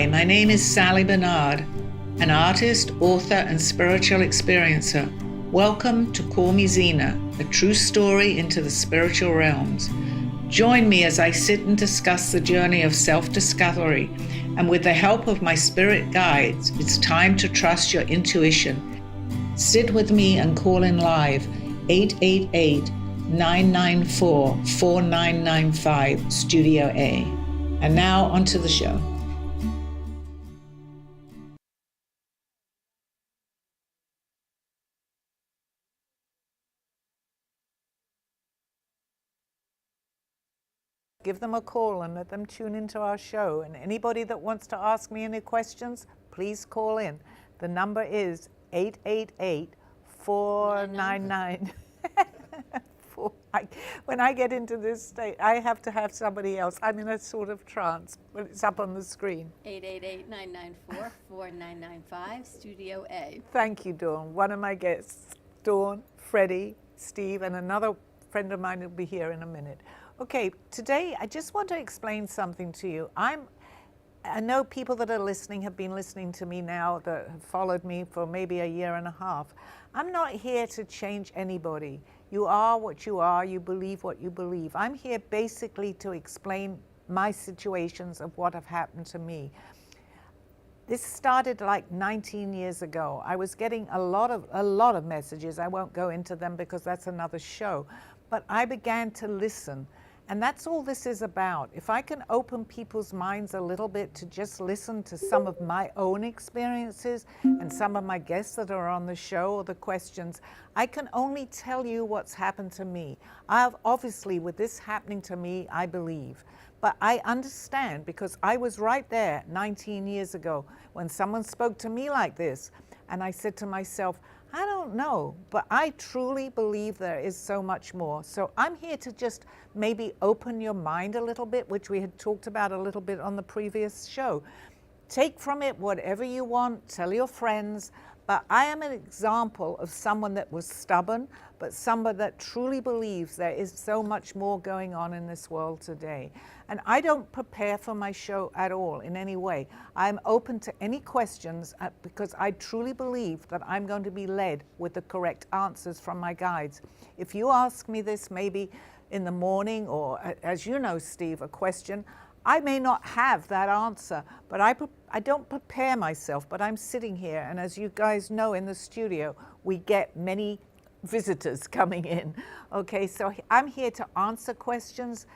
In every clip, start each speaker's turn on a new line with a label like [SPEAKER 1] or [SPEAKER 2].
[SPEAKER 1] Hi, my name is Sally Barnard, an artist, author, and spiritual experiencer. Welcome to Call Me Zena, a true story into the spiritual realms. Join me as I sit and discuss the journey of self-discovery, and with the help of my spirit guides, it's time to trust your intuition. Sit with me and call in live 888-994-4995 Studio A. And now onto the show. Give them a call and let them tune into our show. And anybody that wants to ask me any questions, please call in. The number is 888-499. When I get into this state, I have to have somebody else. I'm in a sort of trance, but it's up on the screen.
[SPEAKER 2] 888-994-4995, Studio A.
[SPEAKER 1] Thank you, Dawn. One of my guests, Dawn, Freddie, Steve, and another friend of mine will be here in a minute. Okay, today I just want to explain something to you. I know people that are listening have been listening to me now, that have followed me for maybe a year and a half. I'm not here to change anybody. You are what you are, you believe what you believe. I'm here basically to explain my situations of what have happened to me. This started like 19 years ago. I was getting a lot of messages. I won't go into them because that's another show. But I began to listen. And that's all this is about. If I can open people's minds a little bit to just listen to some of my own experiences and some of my guests that are on the show or the questions, I can only tell you what's happened to me. Obviously, with this happening to me, I believe. But I understand because I was right there 19 years ago when someone spoke to me like this. And I said to myself, I don't know, but I truly believe there is so much more. So I'm here to just maybe open your mind a little bit, which we had talked about a little bit on the previous show. Take from it whatever you want, tell your friends, but I am an example of someone that was stubborn, but someone that truly believes there is so much more going on in this world today. And I don't prepare for my show at all in any way. I'm open to any questions because I truly believe that I'm going to be led with the correct answers from my guides. If you ask me this maybe in the morning or, as you know, Steve, a question, I may not have that answer, but I don't prepare myself, but I'm sitting here. And as you guys know, in the studio, we get many visitors coming in. Okay, so I'm here to answer questions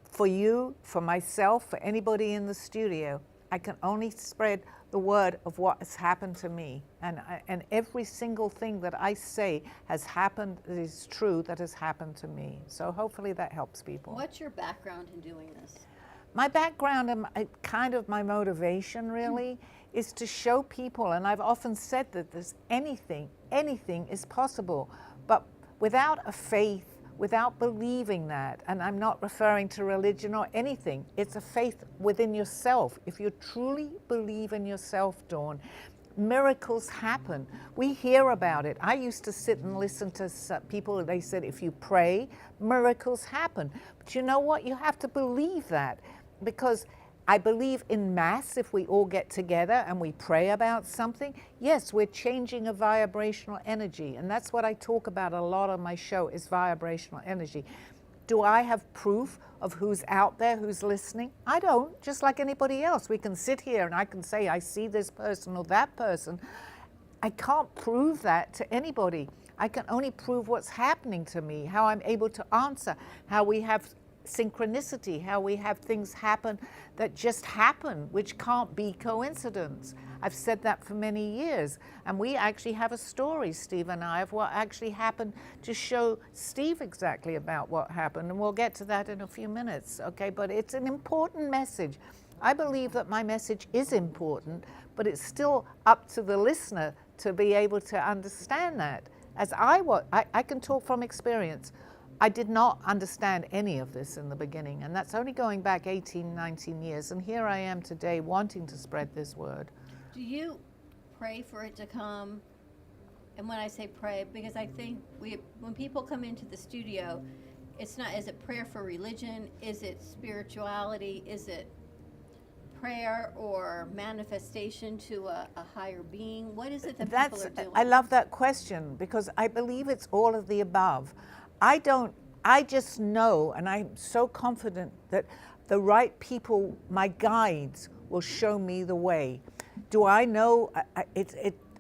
[SPEAKER 1] for you, for myself, for anybody in the studio. I can only spread the word of what has happened to me. And every single thing that I say has happened, that is true, that has happened to me. So hopefully that helps people.
[SPEAKER 2] What's your background in doing this?
[SPEAKER 1] My background and kind of my motivation really is to show people, and I've often said that there's anything is possible, but without a faith, without believing that, and I'm not referring to religion or anything, it's a faith within yourself. If you truly believe in yourself, Dawn, miracles happen. We hear about it. I used to sit and listen to people, they said, if you pray, miracles happen. But you know what? You have to believe that. Because I believe in mass, if we all get together and we pray about something, yes, we're changing a vibrational energy. And that's what I talk about a lot on my show is vibrational energy. Do I have proof of who's out there, who's listening? I don't, just like anybody else. We can sit here and I can say, I see this person or that person. I can't prove that to anybody. I can only prove what's happening to me, how I'm able to answer, how we have synchronicity, how we have things happen that just happen, which can't be coincidence. I've said that for many years. And we actually have a story, Steve and I, of what actually happened to show Steve exactly about what happened. And we'll get to that in a few minutes, okay? But it's an important message. I believe that my message is important, but it's still up to the listener to be able to understand that. As I can talk from experience. I did not understand any of this in the beginning, and that's only going back 18, 19 years, and here I am today wanting to spread this word.
[SPEAKER 2] Do you pray for it to come? And when I say pray, because I think when people come into the studio, it's not, is it prayer for religion? Is it spirituality? Is it prayer or manifestation to a higher being? What is it that people are doing?
[SPEAKER 1] I love that question because I believe it's all of the above. I just know, and I'm so confident that the right people, my guides, will show me the way. Do I know?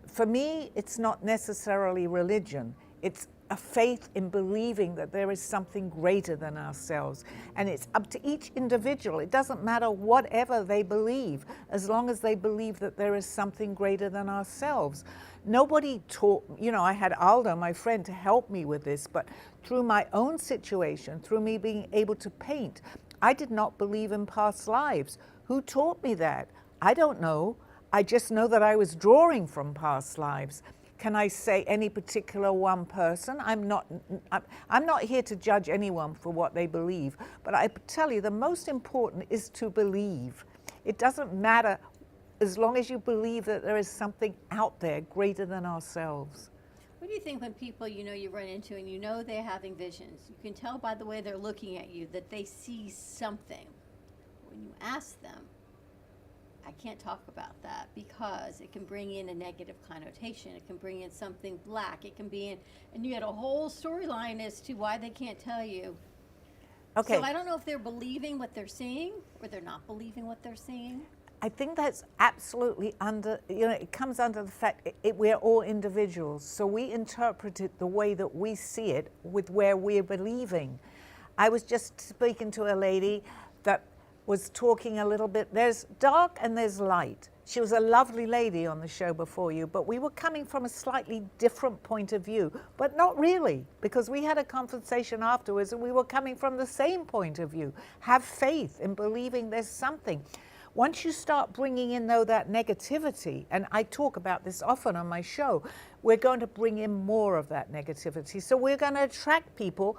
[SPEAKER 1] For me, it's not necessarily religion. It's a faith in believing that there is something greater than ourselves. And it's up to each individual. It doesn't matter whatever they believe, as long as they believe that there is something greater than ourselves. Nobody taught, I had Aldo, my friend, to help me with this, but through my own situation, through me being able to paint, I did not believe in past lives. Who taught me that? I don't know. I just know that I was drawing from past lives. Can I say any particular one person? I'm not here to judge anyone for what they believe, but I tell you the most important is to believe. It doesn't matter as long as you believe that there is something out there greater than ourselves.
[SPEAKER 2] What do you think when people you run into and they're having visions? You can tell by the way they're looking at you that they see something. When you ask them, I can't talk about that because it can bring in a negative connotation. It can bring in something black. It can be in, and you get a whole storyline as to why they can't tell you.
[SPEAKER 1] Okay.
[SPEAKER 2] So I don't know if they're believing what they're seeing or they're not believing what they're seeing.
[SPEAKER 1] I think that's absolutely it comes under the fact we're all individuals. So we interpret it the way that we see it with where we're believing. I was just speaking to a lady that was talking a little bit. There's dark and there's light. She was a lovely lady on the show before you, but we were coming from a slightly different point of view, but not really, because we had a conversation afterwards and we were coming from the same point of view. Have faith in believing there's something. Once you start bringing in, though, that negativity, and I talk about this often on my show, we're going to bring in more of that negativity. So we're going to attract people.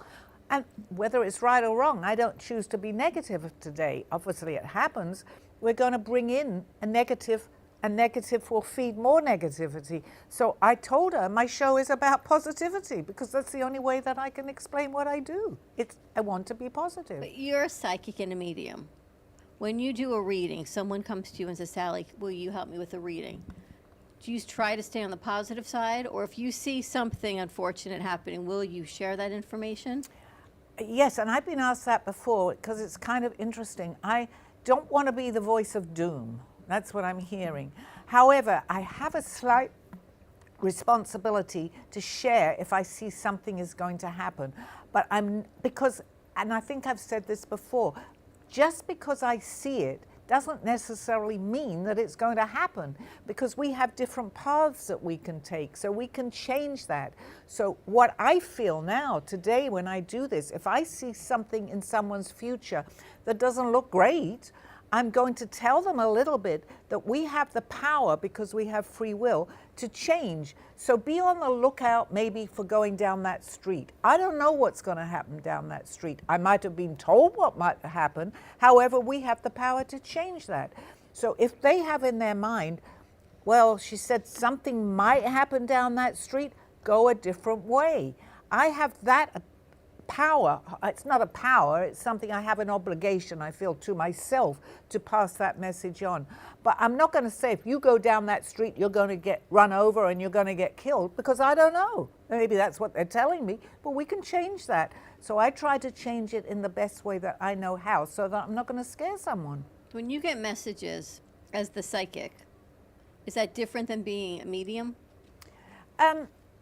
[SPEAKER 1] And whether it's right or wrong, I don't choose to be negative today. Obviously, it happens. We're going to bring in a negative will feed more negativity. So I told her my show is about positivity because that's the only way that I can explain what I do. I want to be positive.
[SPEAKER 2] But you're a psychic and a medium. When you do a reading, someone comes to you and says, Sally, will you help me with a reading? Do you try to stay on the positive side? Or if you see something unfortunate happening, will you share that information?
[SPEAKER 1] Yes, and I've been asked that before because it's kind of interesting. I don't want to be the voice of doom. That's what I'm hearing. However, I have a slight responsibility to share if I see something is going to happen. But and I think I've said this before, just because I see it doesn't necessarily mean that it's going to happen, because we have different paths that we can take, so we can change that. So what I feel now, today, when I do this, if I see something in someone's future that doesn't look great, I'm going to tell them a little bit that we have the power, because we have free will, to change. So be on the lookout maybe for going down that street. I don't know what's going to happen down that street. I might have been told what might happen. However, we have the power to change that. So if they have in their mind, well, she said something might happen down that street, go a different way. I have that power. It's not a power, it's something I have an obligation, I feel, to myself to pass that message on. But I'm not going to say if you go down that street you're going to get run over and you're going to get killed, because I don't know. Maybe that's what they're telling me, but we can change that. So I try to change it in the best way that I know how, so that I'm not going to scare someone.
[SPEAKER 2] When you get messages as the psychic, is that different than being a medium?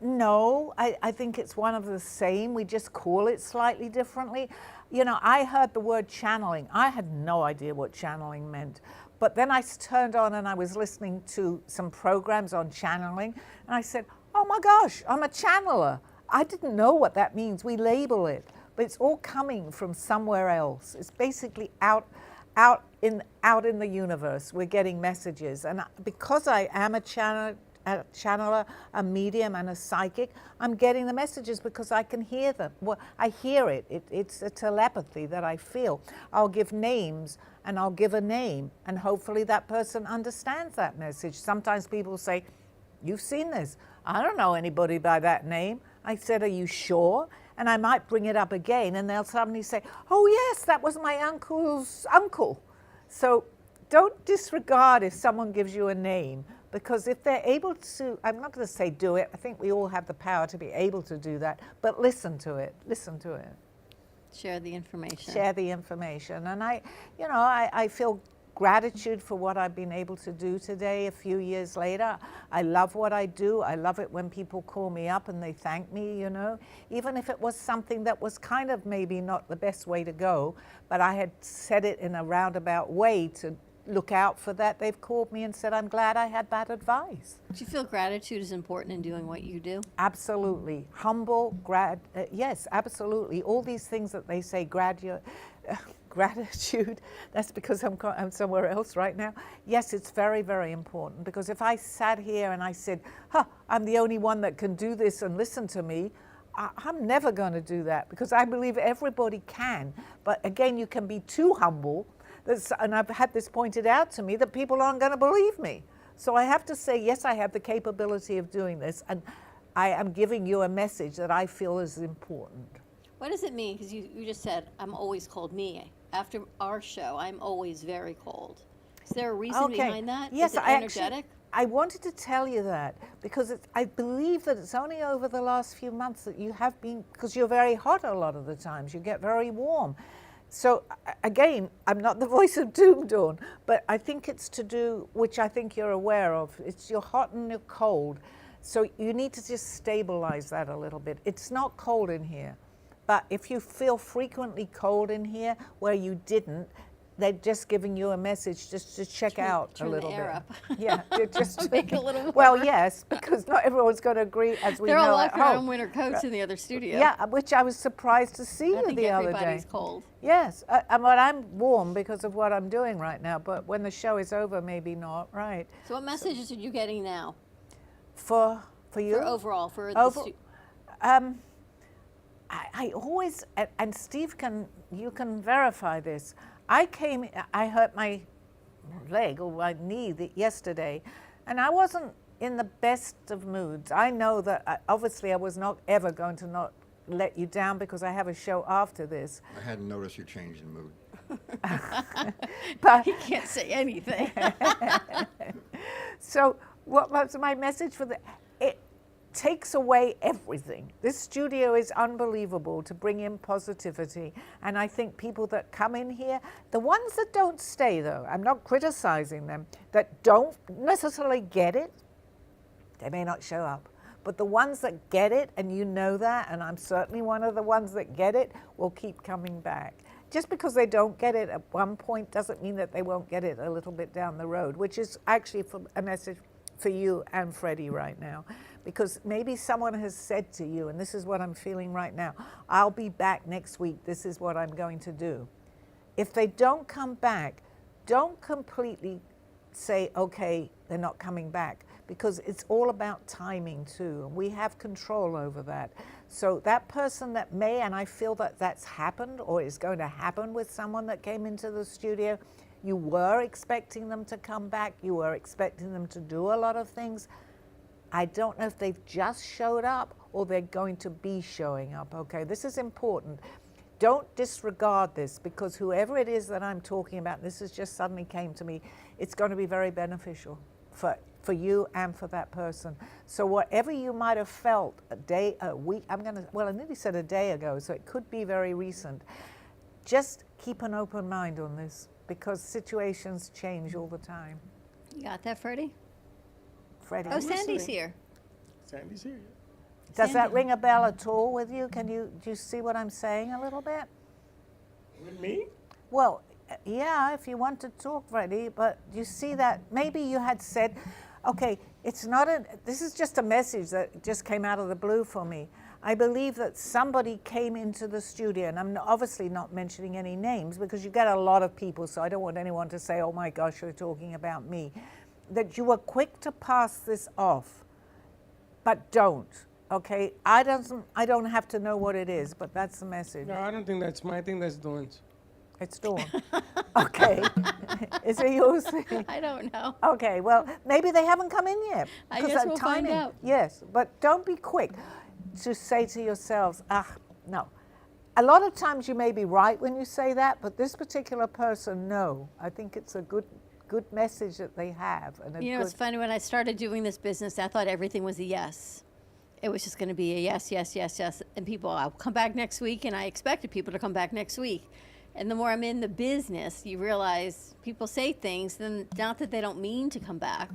[SPEAKER 1] No, I think it's one of the same. We just call it slightly differently. You know, I heard the word channeling. I had no idea what channeling meant. But then I turned on and I was listening to some programs on channeling. And I said, oh my gosh, I'm a channeler. I didn't know what that means. We label it. But it's all coming from somewhere else. It's basically out in the universe. We're getting messages. And because I am a channeler, a medium, and a psychic, I'm getting the messages because I can hear them. Well, I hear it. It's a telepathy that I feel. I'll give names and I'll give a name, and hopefully that person understands that message. Sometimes people say, you've seen this. I don't know anybody by that name. I said, are you sure? And I might bring it up again and they'll suddenly say, oh yes, that was my uncle's uncle. So don't disregard if someone gives you a name, because if they're able to, I'm not going to say do it, I think we all have the power to be able to do that, but listen to it, listen to it.
[SPEAKER 2] Share the information.
[SPEAKER 1] Share the information. And I feel gratitude for what I've been able to do today a few years later. I love what I do. I love it when people call me up and they thank me, even if it was something that was kind of maybe not the best way to go, but I had said it in a roundabout way to look out for that. They've called me and said, I'm glad I had that advice.
[SPEAKER 2] Do you feel gratitude is important in doing what you do?
[SPEAKER 1] Absolutely. Humble, yes, absolutely. All these things that they say, gratitude, that's because I'm somewhere else right now. Yes, it's very, very important, because if I sat here and I said, I'm the only one that can do this and listen to me, I'm never going to do that, because I believe everybody can. But again, you can be too humble. And I've had this pointed out to me that people aren't going to believe me. So I have to say, yes, I have the capability of doing this, and I am giving you a message that I feel is important.
[SPEAKER 2] What does it mean? Because you just said, I'm always cold. Me, after our show, I'm always very cold. Is there a reason behind that?
[SPEAKER 1] Yes,
[SPEAKER 2] is it energetic?
[SPEAKER 1] I wanted to tell you that, because I believe that it's only over the last few months that you have been, because you're very hot a lot of the times, you get very warm. So again, I'm not the voice of doom, Dawn, but I think it's to do, which I think you're aware of, it's you're hot and you're cold. So you need to just stabilize that a little bit. It's not cold in here, but if you feel frequently cold in here where you didn't, they're just giving you a message just to check out a little bit.
[SPEAKER 2] Turn the air up.
[SPEAKER 1] Yeah, just
[SPEAKER 2] make it a little warmer.
[SPEAKER 1] Well, yes, because not everyone's going to agree, as we
[SPEAKER 2] They're
[SPEAKER 1] know
[SPEAKER 2] all
[SPEAKER 1] at
[SPEAKER 2] walking around in
[SPEAKER 1] home.
[SPEAKER 2] winter coats in the other studio.
[SPEAKER 1] Yeah, which I was surprised to see
[SPEAKER 2] I
[SPEAKER 1] you
[SPEAKER 2] think
[SPEAKER 1] the other day.
[SPEAKER 2] everybody's cold.
[SPEAKER 1] Yes, but I'm warm because of what I'm doing right now, but when the show is over, maybe not, right?
[SPEAKER 2] So what messages are you getting now?
[SPEAKER 1] For you?
[SPEAKER 2] For overall, for
[SPEAKER 1] I always, and Steve you can verify this. I hurt my leg or my knee yesterday, and I wasn't in the best of moods. I know that obviously I was not ever going to not let you down, because I have a show after this.
[SPEAKER 3] I hadn't noticed you changed in mood.
[SPEAKER 1] But
[SPEAKER 2] he can't say anything.
[SPEAKER 1] So what was my message for it takes away everything. This studio is unbelievable to bring in positivity. And I think people that come in here, the ones that don't stay though, I'm not criticizing them, that don't necessarily get it, they may not show up. But the ones that get it, and you know that, and I'm certainly one of the ones that get it, will keep coming back. Just because they don't get it at one point doesn't mean that they won't get it a little bit down the road, which is actually a message for you and Freddie right now. Because maybe someone has said to you, and this is what I'm feeling right now, I'll be back next week, this is what I'm going to do. If they don't come back, don't completely say, okay, they're not coming back, because it's all about timing too, and we have control over that. So that person that may, and I feel that that's happened or is going to happen with someone that came into the studio, you were expecting them to come back, you were expecting them to do a lot of things. I don't know if they've just showed up or they're going to be showing up, okay? This is important. Don't disregard this, because whoever it is that I'm talking about, this has just suddenly came to me, it's going to be very beneficial for you and for that person. So whatever you might have felt a week, I nearly said a day ago, so it could be very recent. Just keep an open mind on this, because situations change all the time.
[SPEAKER 2] You got that, Freddie?
[SPEAKER 1] Freddie.
[SPEAKER 2] Oh, Sandy's here.
[SPEAKER 4] Sandy's here.
[SPEAKER 1] Does that
[SPEAKER 2] Sandy.
[SPEAKER 1] ring a bell at all with you? Do you see what I'm saying a little bit?
[SPEAKER 4] With me?
[SPEAKER 1] Well, yeah, if you want to talk, Freddie, but you see that maybe you had said, okay, this is just a message that just came out of the blue for me. I believe that somebody came into the studio, and I'm obviously not mentioning any names because you get a lot of people, so I don't want anyone to say, oh my gosh, you're talking about me. That you were quick to pass this off, but don't. Okay, I don't have to know what it is, but that's the message.
[SPEAKER 4] No, I don't think that's mine. I think that's Dawn's.
[SPEAKER 1] It's Dawn. Okay. Is it yours?
[SPEAKER 2] I don't know.
[SPEAKER 1] Okay, well, maybe they haven't come in yet.
[SPEAKER 2] I
[SPEAKER 1] because
[SPEAKER 2] guess
[SPEAKER 1] that
[SPEAKER 2] we'll find
[SPEAKER 1] timing-
[SPEAKER 2] out.
[SPEAKER 1] Yes, but don't be quick to say to yourselves, no. A lot of times you may be right when you say that, but this particular person, no. I think it's a good good message that they have. And a
[SPEAKER 2] You know,
[SPEAKER 1] good,
[SPEAKER 2] it's funny, when I started doing this business, I thought everything was a yes. It was just going to be a yes, yes, yes, yes. And people, I'll come back next week, and I expected people to come back next week. And the more I'm in the business, you realize people say things, then not that they don't mean to come back,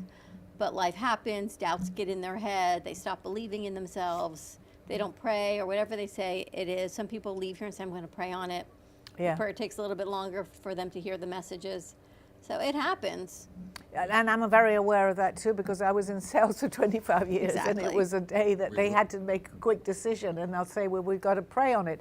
[SPEAKER 2] but life happens, doubts get in their head, they stop believing in themselves, they don't pray, or whatever they say it is. Some people leave here and say, I'm going to pray on it.
[SPEAKER 1] Yeah.
[SPEAKER 2] The prayer takes a little bit longer for them to hear the messages. So it happens.
[SPEAKER 1] And I'm very aware of that too, because I was in sales for 25 years, and it
[SPEAKER 2] Exactly.
[SPEAKER 1] was a day that they had to make a quick decision, and they'll say, well, we've got to pray on it.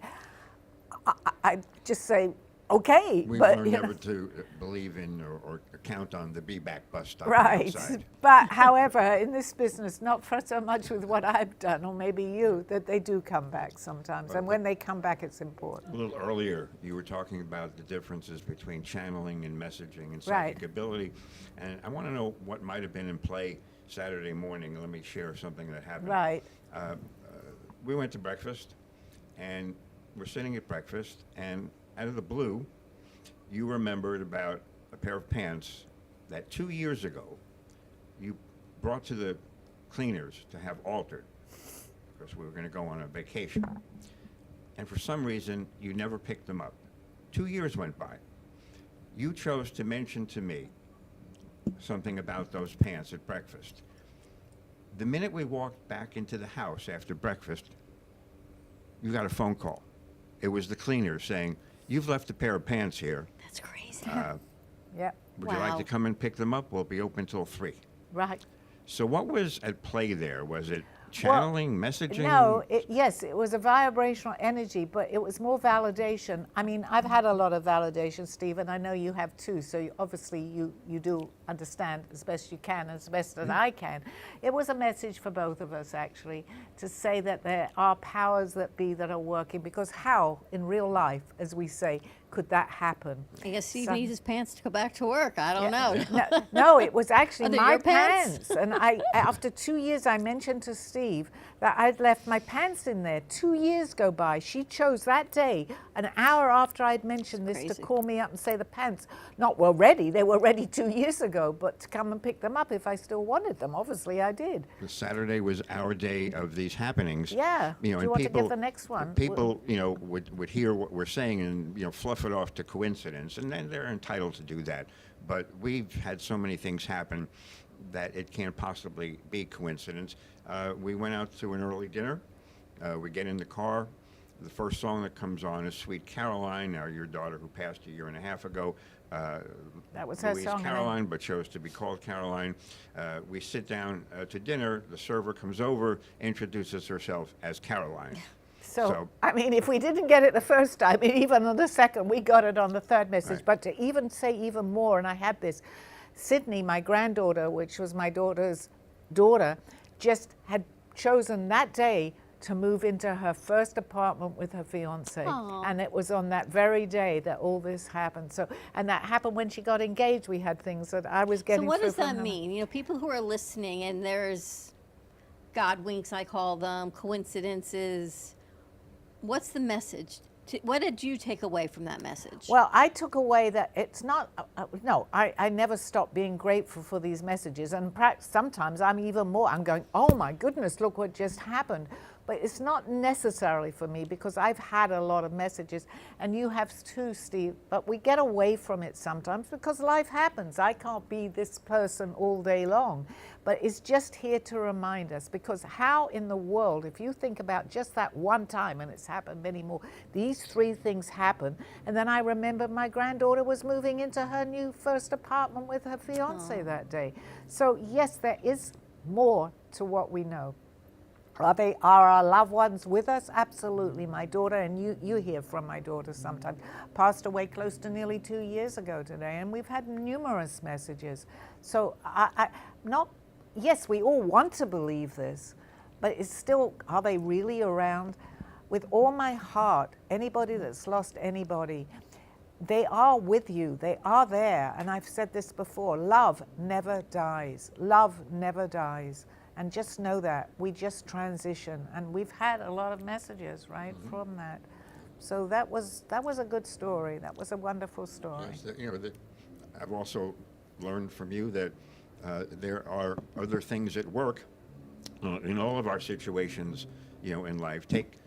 [SPEAKER 1] I just say, okay.
[SPEAKER 3] We've
[SPEAKER 1] but,
[SPEAKER 3] learned
[SPEAKER 1] you know,
[SPEAKER 3] never to believe in or count on the be back bus stop
[SPEAKER 1] right.
[SPEAKER 3] outside.
[SPEAKER 1] But however, in this business, not for so much with what I've done, or maybe you, that they do come back sometimes. And when they come back, it's important.
[SPEAKER 3] A little earlier, you were talking about the differences between channeling and messaging and
[SPEAKER 1] Right.
[SPEAKER 3] psychic ability. And I want to know what might have been in play Saturday morning. Let me share something that happened.
[SPEAKER 1] Right.
[SPEAKER 3] We went to breakfast, and we're sitting at breakfast, and out of the blue, you remembered about a pair of pants that 2 years ago you brought to the cleaners to have altered, because we were going to go on a vacation. And for some reason, you never picked them up. 2 years went by. You chose to mention to me something about those pants at breakfast. The minute we walked back into the house after breakfast, you got a phone call. It was the cleaner saying, you've left a pair of pants here.
[SPEAKER 2] That's crazy.
[SPEAKER 1] Yeah.
[SPEAKER 3] Would you like
[SPEAKER 2] Wow.
[SPEAKER 3] to come and pick them up? We'll be open till 3.
[SPEAKER 1] Right.
[SPEAKER 3] So what was at play there? Was it channeling, messaging?
[SPEAKER 1] No, yes, it was a vibrational energy, but it was more validation. I mean, I've had a lot of validation, Steve, and I know you have too, so obviously you do understand as best you can, as best as I can. It was a message for both of us, actually, to say that there are powers that be that are working, because how, in real life, as we say, could that happen?
[SPEAKER 2] I guess Steve
[SPEAKER 1] So-
[SPEAKER 2] needs his pants to go back to work. I don't know.
[SPEAKER 1] No, it was actually
[SPEAKER 2] Are they
[SPEAKER 1] my
[SPEAKER 2] your pants?
[SPEAKER 1] And after 2 years, I mentioned to Steve that I'd left my pants in there. 2 years go by. She chose that day, an hour after I'd mentioned this, to
[SPEAKER 2] crazy.
[SPEAKER 1] call me up and say the pants not were ready. They were ready 2 years ago, but to come and pick them up if I still wanted them. Obviously, I did.
[SPEAKER 3] Saturday was our day of these happenings.
[SPEAKER 1] Yeah.
[SPEAKER 3] You know,
[SPEAKER 1] Do you
[SPEAKER 3] and
[SPEAKER 1] want to
[SPEAKER 3] people,
[SPEAKER 1] give the next one?
[SPEAKER 3] People, you know, would hear what we're saying and, you know, fluff it off to coincidence, and then they're entitled to do that. But we've had so many things happen that it can't possibly be coincidence. We went out to an early dinner. We get in the car. The first song that comes on is Sweet Caroline, now your daughter who passed a year and a half ago.
[SPEAKER 1] That was her
[SPEAKER 3] Louise
[SPEAKER 1] song,
[SPEAKER 3] Caroline, but chose to be called Caroline. We sit down to dinner. The server comes over, introduces herself as Caroline.
[SPEAKER 1] So, I mean, if we didn't get it the first time, even on the second, we got it on the third message.
[SPEAKER 3] Right.
[SPEAKER 1] But to even say even more, and I had this, Sydney, my granddaughter, which was my daughter's daughter, just had chosen that day to move into her first apartment with her fiance.
[SPEAKER 2] Aw.
[SPEAKER 1] And it was on that very day that all this happened. So, and that happened when she got engaged. We had things that I was
[SPEAKER 2] So
[SPEAKER 1] getting
[SPEAKER 2] what
[SPEAKER 1] through
[SPEAKER 2] does
[SPEAKER 1] from
[SPEAKER 2] that
[SPEAKER 1] her.
[SPEAKER 2] mean? You know, people who are listening, and there's God winks, I call them, coincidences. What's the message? What did you take away from that message?
[SPEAKER 1] Well, I took away that it's not, I never stop being grateful for these messages. And sometimes I'm even more, I'm going, oh my goodness, look what just happened. But it's not necessarily for me, because I've had a lot of messages, and you have too, Steve. But we get away from it sometimes because life happens. I can't be this person all day long. But it's just here to remind us, because how in the world, if you think about just that one time, and it's happened many more, these 3 things happen. And then I remember my granddaughter was moving into her new first apartment with her fiance that day. So yes, there is more to what we know. Are our loved ones with us? Absolutely. My daughter, and you hear from my daughter sometimes, passed away close to nearly 2 years ago today, and we've had numerous messages. So yes, we all want to believe this, but it's still, are they really around? With all my heart, anybody that's lost anybody, they are with you. They are there. And I've said this before, love never dies. Love never dies. And just know that. We just transition. And we've had a lot of messages, right, from that. So that was a good story. That was a wonderful story.
[SPEAKER 3] Yes, you know, I've also learned from you that there are other things at work in all of our situations, in life. Take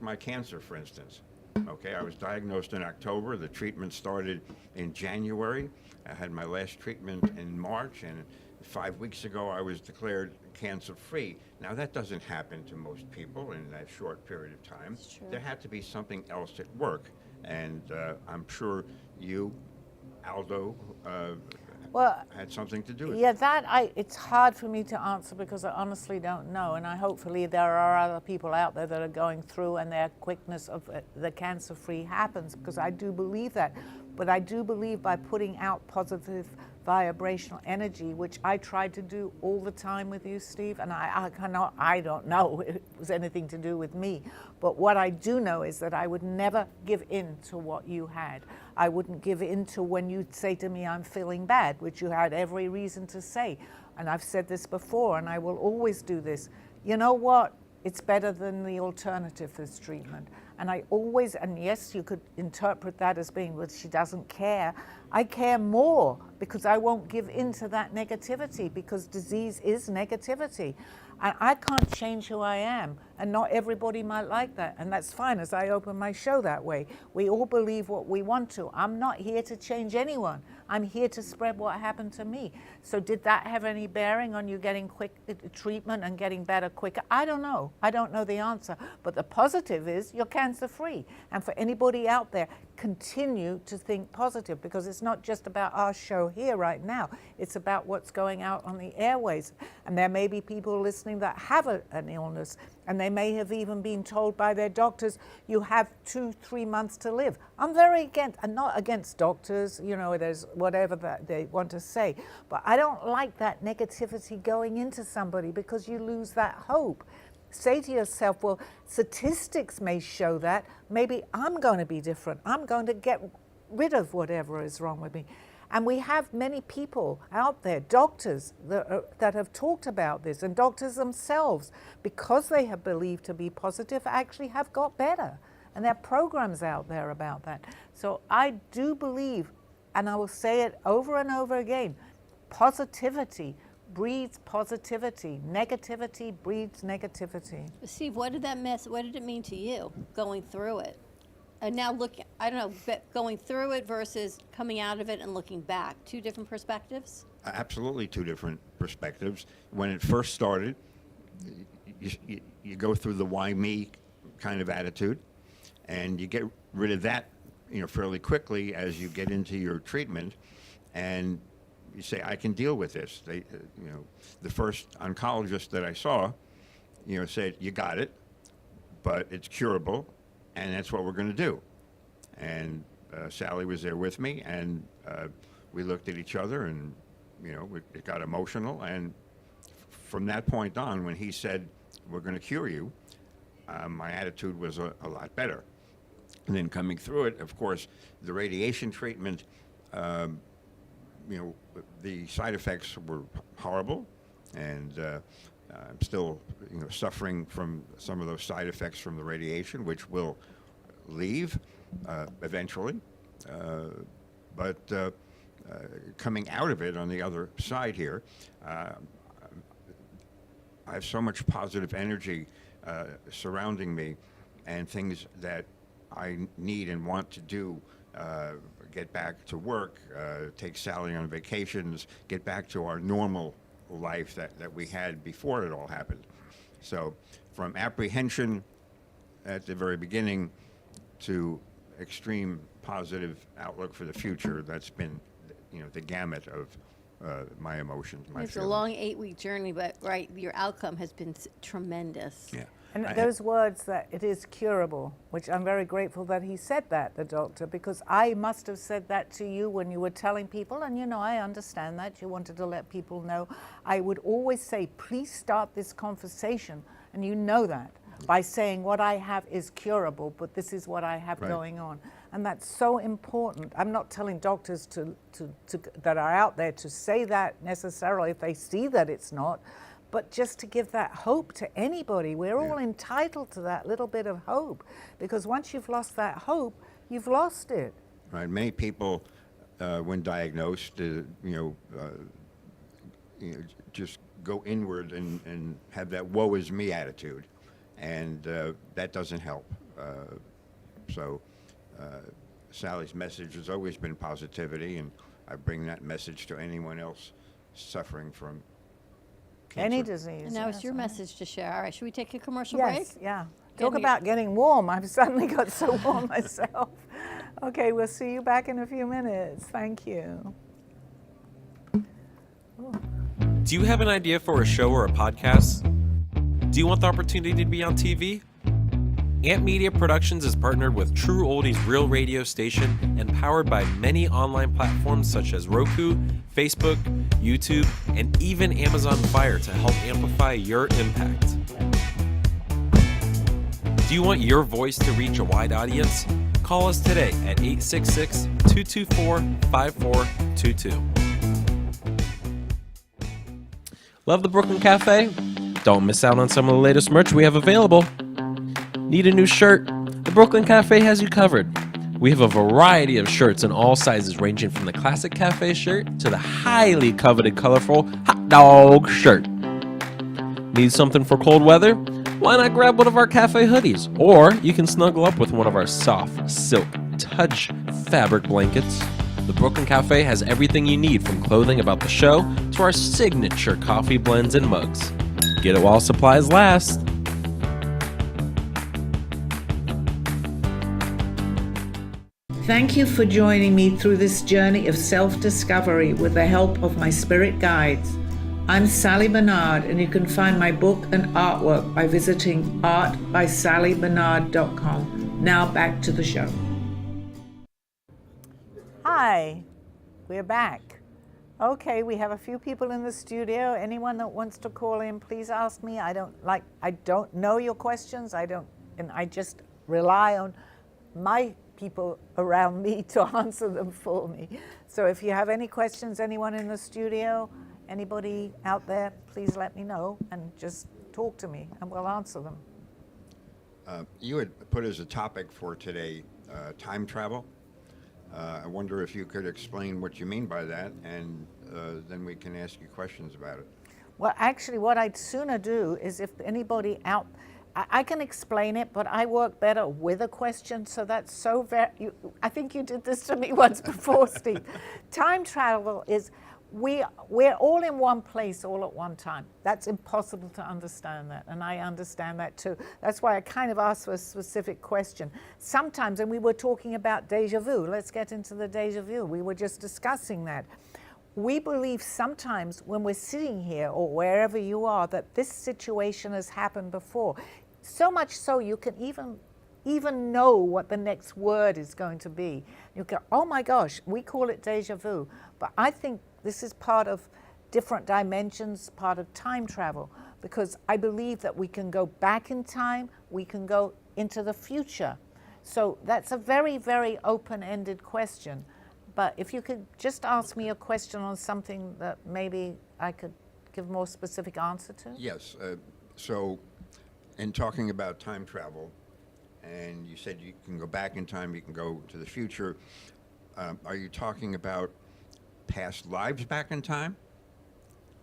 [SPEAKER 3] my cancer, for instance. Okay, I was diagnosed in October. The treatment started in January. I had my last treatment in March, and 5 weeks ago I was declared cancer-free. Now, that doesn't happen to most people in that short period of time. There had to be something else at work, and I'm sure you, Aldo,
[SPEAKER 1] Well,
[SPEAKER 3] had something to do with it.
[SPEAKER 1] yeah, it's hard for me to answer because I honestly don't know, and hopefully there are other people out there that are going through, and their quickness of the cancer-free happens, because I do believe that. But I do believe by putting out positive vibrational energy, which I tried to do all the time with you, Steve, and I don't know if it was anything to do with me, but what I do know is that I would never give in to what you had. I wouldn't give in to when you'd say to me, I'm feeling bad, which you had every reason to say. And I've said this before, and I will always do this. You know what? It's better than the alternative, this treatment. And I always, and yes, you could interpret that as being, well, she doesn't care. I care more because I won't give in to that negativity, because disease is negativity. And I can't change who I am, and not everybody might like that, and that's fine, as I open my show that way. We all believe what we want to. I'm not here to change anyone. I'm here to spread what happened to me. So did that have any bearing on you getting quick treatment and getting better quicker? I don't know. I don't know the answer. But the positive is you're cancer-free. And for anybody out there, continue to think positive, because it's not just about our show here right now. It's about what's going out on the airways. And there may be people listening that have an illness, and they may have even been told by their doctors, you have 2-3 months to live. I'm not against doctors, there's whatever that they want to say, but I don't like that negativity going into somebody, because you lose that hope. Say to yourself, well, statistics may show that. Maybe I'm going to be different. I'm going to get rid of whatever is wrong with me. And we have many people out there, doctors, that have talked about this, and doctors themselves, because they have believed to be positive, actually have got better. And there are programs out there about that. So I do believe, and I will say it over and over again, positivity breeds positivity. Negativity breeds negativity.
[SPEAKER 2] Steve, what did it mean to you going through it? And now going through it versus coming out of it and looking back, two different perspectives?
[SPEAKER 3] Absolutely two different perspectives. When it first started, you go through the why me kind of attitude, and you get rid of that, fairly quickly as you get into your treatment, and you say, I can deal with this. The first oncologist that I saw, said, you got it, but it's curable, and that's what we're going to do. And Sally was there with me, and we looked at each other, and it got emotional. And from that point on, when he said, we're going to cure you, my attitude was a lot better. And then coming through it, of course, the radiation treatment, the side effects were horrible, and I'm still, suffering from some of those side effects from the radiation, which will leave eventually. But coming out of it on the other side here, I have so much positive energy surrounding me, and things that I need and want to do. Get back to work, take Sally on vacations, get back to our normal life that we had before it all happened. So from apprehension at the very beginning to extreme positive outlook for the future, that's been, the gamut of my emotions, my
[SPEAKER 2] It's
[SPEAKER 3] feelings.
[SPEAKER 2] a long 8-week journey, but your outcome has been tremendous.
[SPEAKER 3] Yeah.
[SPEAKER 1] And those words that it is curable, which I'm very grateful that he said that, the doctor, because I must have said that to you when you were telling people, and I understand that, you wanted to let people know. I would always say, please start this conversation, and you know that, by saying what I have is curable, but this is what I have going on. And that's so important. I'm not telling doctors that are out there to say that necessarily if they see that it's not, but just to give that hope to anybody. We're all entitled to that little bit of hope, because once you've lost that hope, you've lost it.
[SPEAKER 3] Right. Many people when diagnosed, just go inward and have that woe is me attitude, and that doesn't help. So Sally's message has always been positivity, and I bring that message to anyone else suffering from cancer.
[SPEAKER 1] Any disease.
[SPEAKER 2] And now it's
[SPEAKER 1] yes,
[SPEAKER 2] your
[SPEAKER 1] I know.
[SPEAKER 2] message to share. All right, should we take a commercial
[SPEAKER 1] Yes,
[SPEAKER 2] break?
[SPEAKER 1] yeah.
[SPEAKER 2] Give
[SPEAKER 1] Talk
[SPEAKER 2] me-
[SPEAKER 1] about getting warm. I've suddenly got so warm myself. Okay, we'll see you back in a few minutes. Thank you.
[SPEAKER 5] Do you have an idea for a show or a podcast? Do you want the opportunity to be on TV? Ant Media Productions is partnered with True Oldies Real Radio Station and powered by many online platforms such as Roku, Facebook, YouTube, and even Amazon Fire to help amplify your impact. Do you want your voice to reach a wide audience? Call us today at 866-224-5422. Love the Brooklyn Cafe? Don't miss out on some of the latest merch we have available. Need a new shirt? The Brooklyn Cafe has you covered. We have a variety of shirts in all sizes, ranging from the classic cafe shirt to the highly coveted colorful hot dog shirt. Need something for cold weather? Why not grab one of our cafe hoodies? Or you can snuggle up with one of our soft silk touch fabric blankets. The Brooklyn Cafe has everything you need, from clothing about the show to our signature coffee blends and mugs. Get it while supplies last.
[SPEAKER 1] Thank you for joining me through this journey of self-discovery with the help of my spirit guides. I'm Sally Barnard, and you can find my book and artwork by visiting artbysallybernard.com. Now back to the show. Hi, we're back. Okay, we have a few people in the studio. Anyone that wants to call in, please ask me. I don't know your questions. I just rely on my people around me to answer them for me. So if you have any questions, anyone in the studio, anybody out there, please let me know and just talk to me and we'll answer them.
[SPEAKER 3] You had put as a topic for today time travel. I wonder if you could explain what you mean by that, and then we can ask you questions about it.
[SPEAKER 1] Well, actually, what I'd sooner do is if anybody out, I can explain it, but I work better with a question, so that's so very, I think you did this to me once before, Steve. Time travel is, we're all in one place all at one time. That's impossible to understand that, and I understand that too. That's why I kind of asked for a specific question. Sometimes, and we were talking about deja vu, let's get into the deja vu. We were just discussing that. We believe sometimes when we're sitting here or wherever you are that this situation has happened before. So much so you can even know what the next word is going to be. You go, oh my gosh, we call it deja vu. But I think this is part of different dimensions, part of time travel, because I believe that we can go back in time, we can go into the future. So that's a very, very open-ended question. But if you could just ask me a question on something that maybe I could give more specific answer to.
[SPEAKER 3] Yes. So in talking about time travel, and you said you can go back in time, you can go to the future, are you talking about past lives back in time?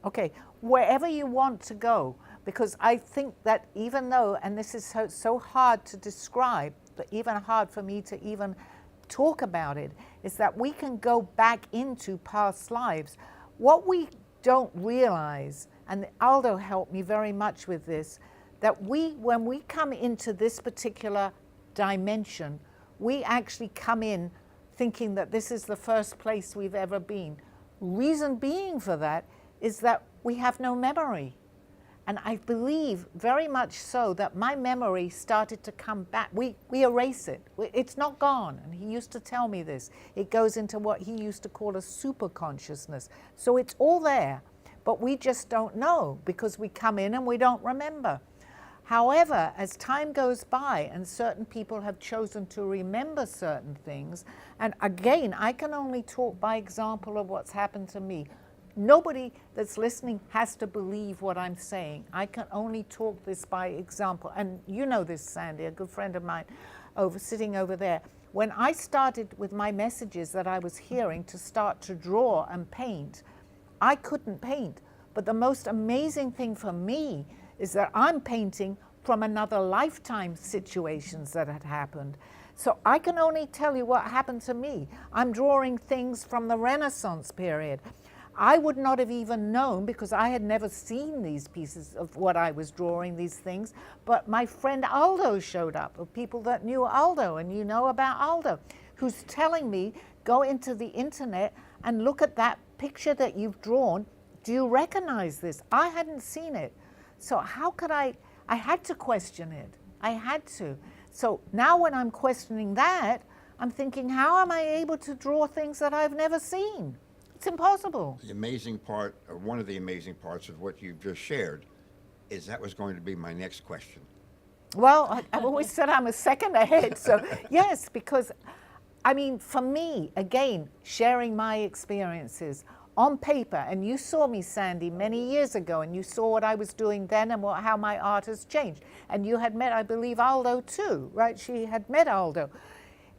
[SPEAKER 1] Okay, wherever you want to go, because I think that even though, and this is so hard to describe, but even hard for me to even talk about it, is that we can go back into past lives. What we don't realize, and Aldo helped me very much with this, that when we come into this particular dimension, we actually come in thinking that this is the first place we've ever been. Reason being for that is that we have no memory. And I believe very much so that my memory started to come back. We erase it. It's not gone. And he used to tell me this. It goes into what he used to call a super consciousness. So it's all there, but we just don't know because we come in and we don't remember. However, as time goes by and certain people have chosen to remember certain things, and again, I can only talk by example of what's happened to me. Nobody that's listening has to believe what I'm saying. I can only talk this by example. And you know this, Sandy, a good friend of mine sitting over there. when I started with my messages that I was hearing to start to draw and paint, I couldn't paint. But the most amazing thing for me is that I'm painting from another lifetime situations that had happened. So I can only tell you what happened to me. I'm drawing things from the Renaissance period. I would not have even known, because I had never seen these pieces of what I was drawing, these things, but my friend Aldo showed up, of people that knew Aldo, and you know about Aldo, who's telling me, go into the internet and look at that picture that you've drawn. Do you recognize this? I hadn't seen it. So how could I had to question it. I had to. So now when I'm questioning that, I'm thinking, how am I able to draw things that I've never seen? It's impossible.
[SPEAKER 3] The amazing part, or one of the amazing parts of what you've just shared, is that was going to be my next question.
[SPEAKER 1] Well, I've always said I'm a second ahead. So yes, because I mean, for me, again, sharing my experiences on paper, and you saw me, Sandy, many years ago, and you saw what I was doing then and how my art has changed. And you had met, I believe, Aldo too, right? She had met Aldo.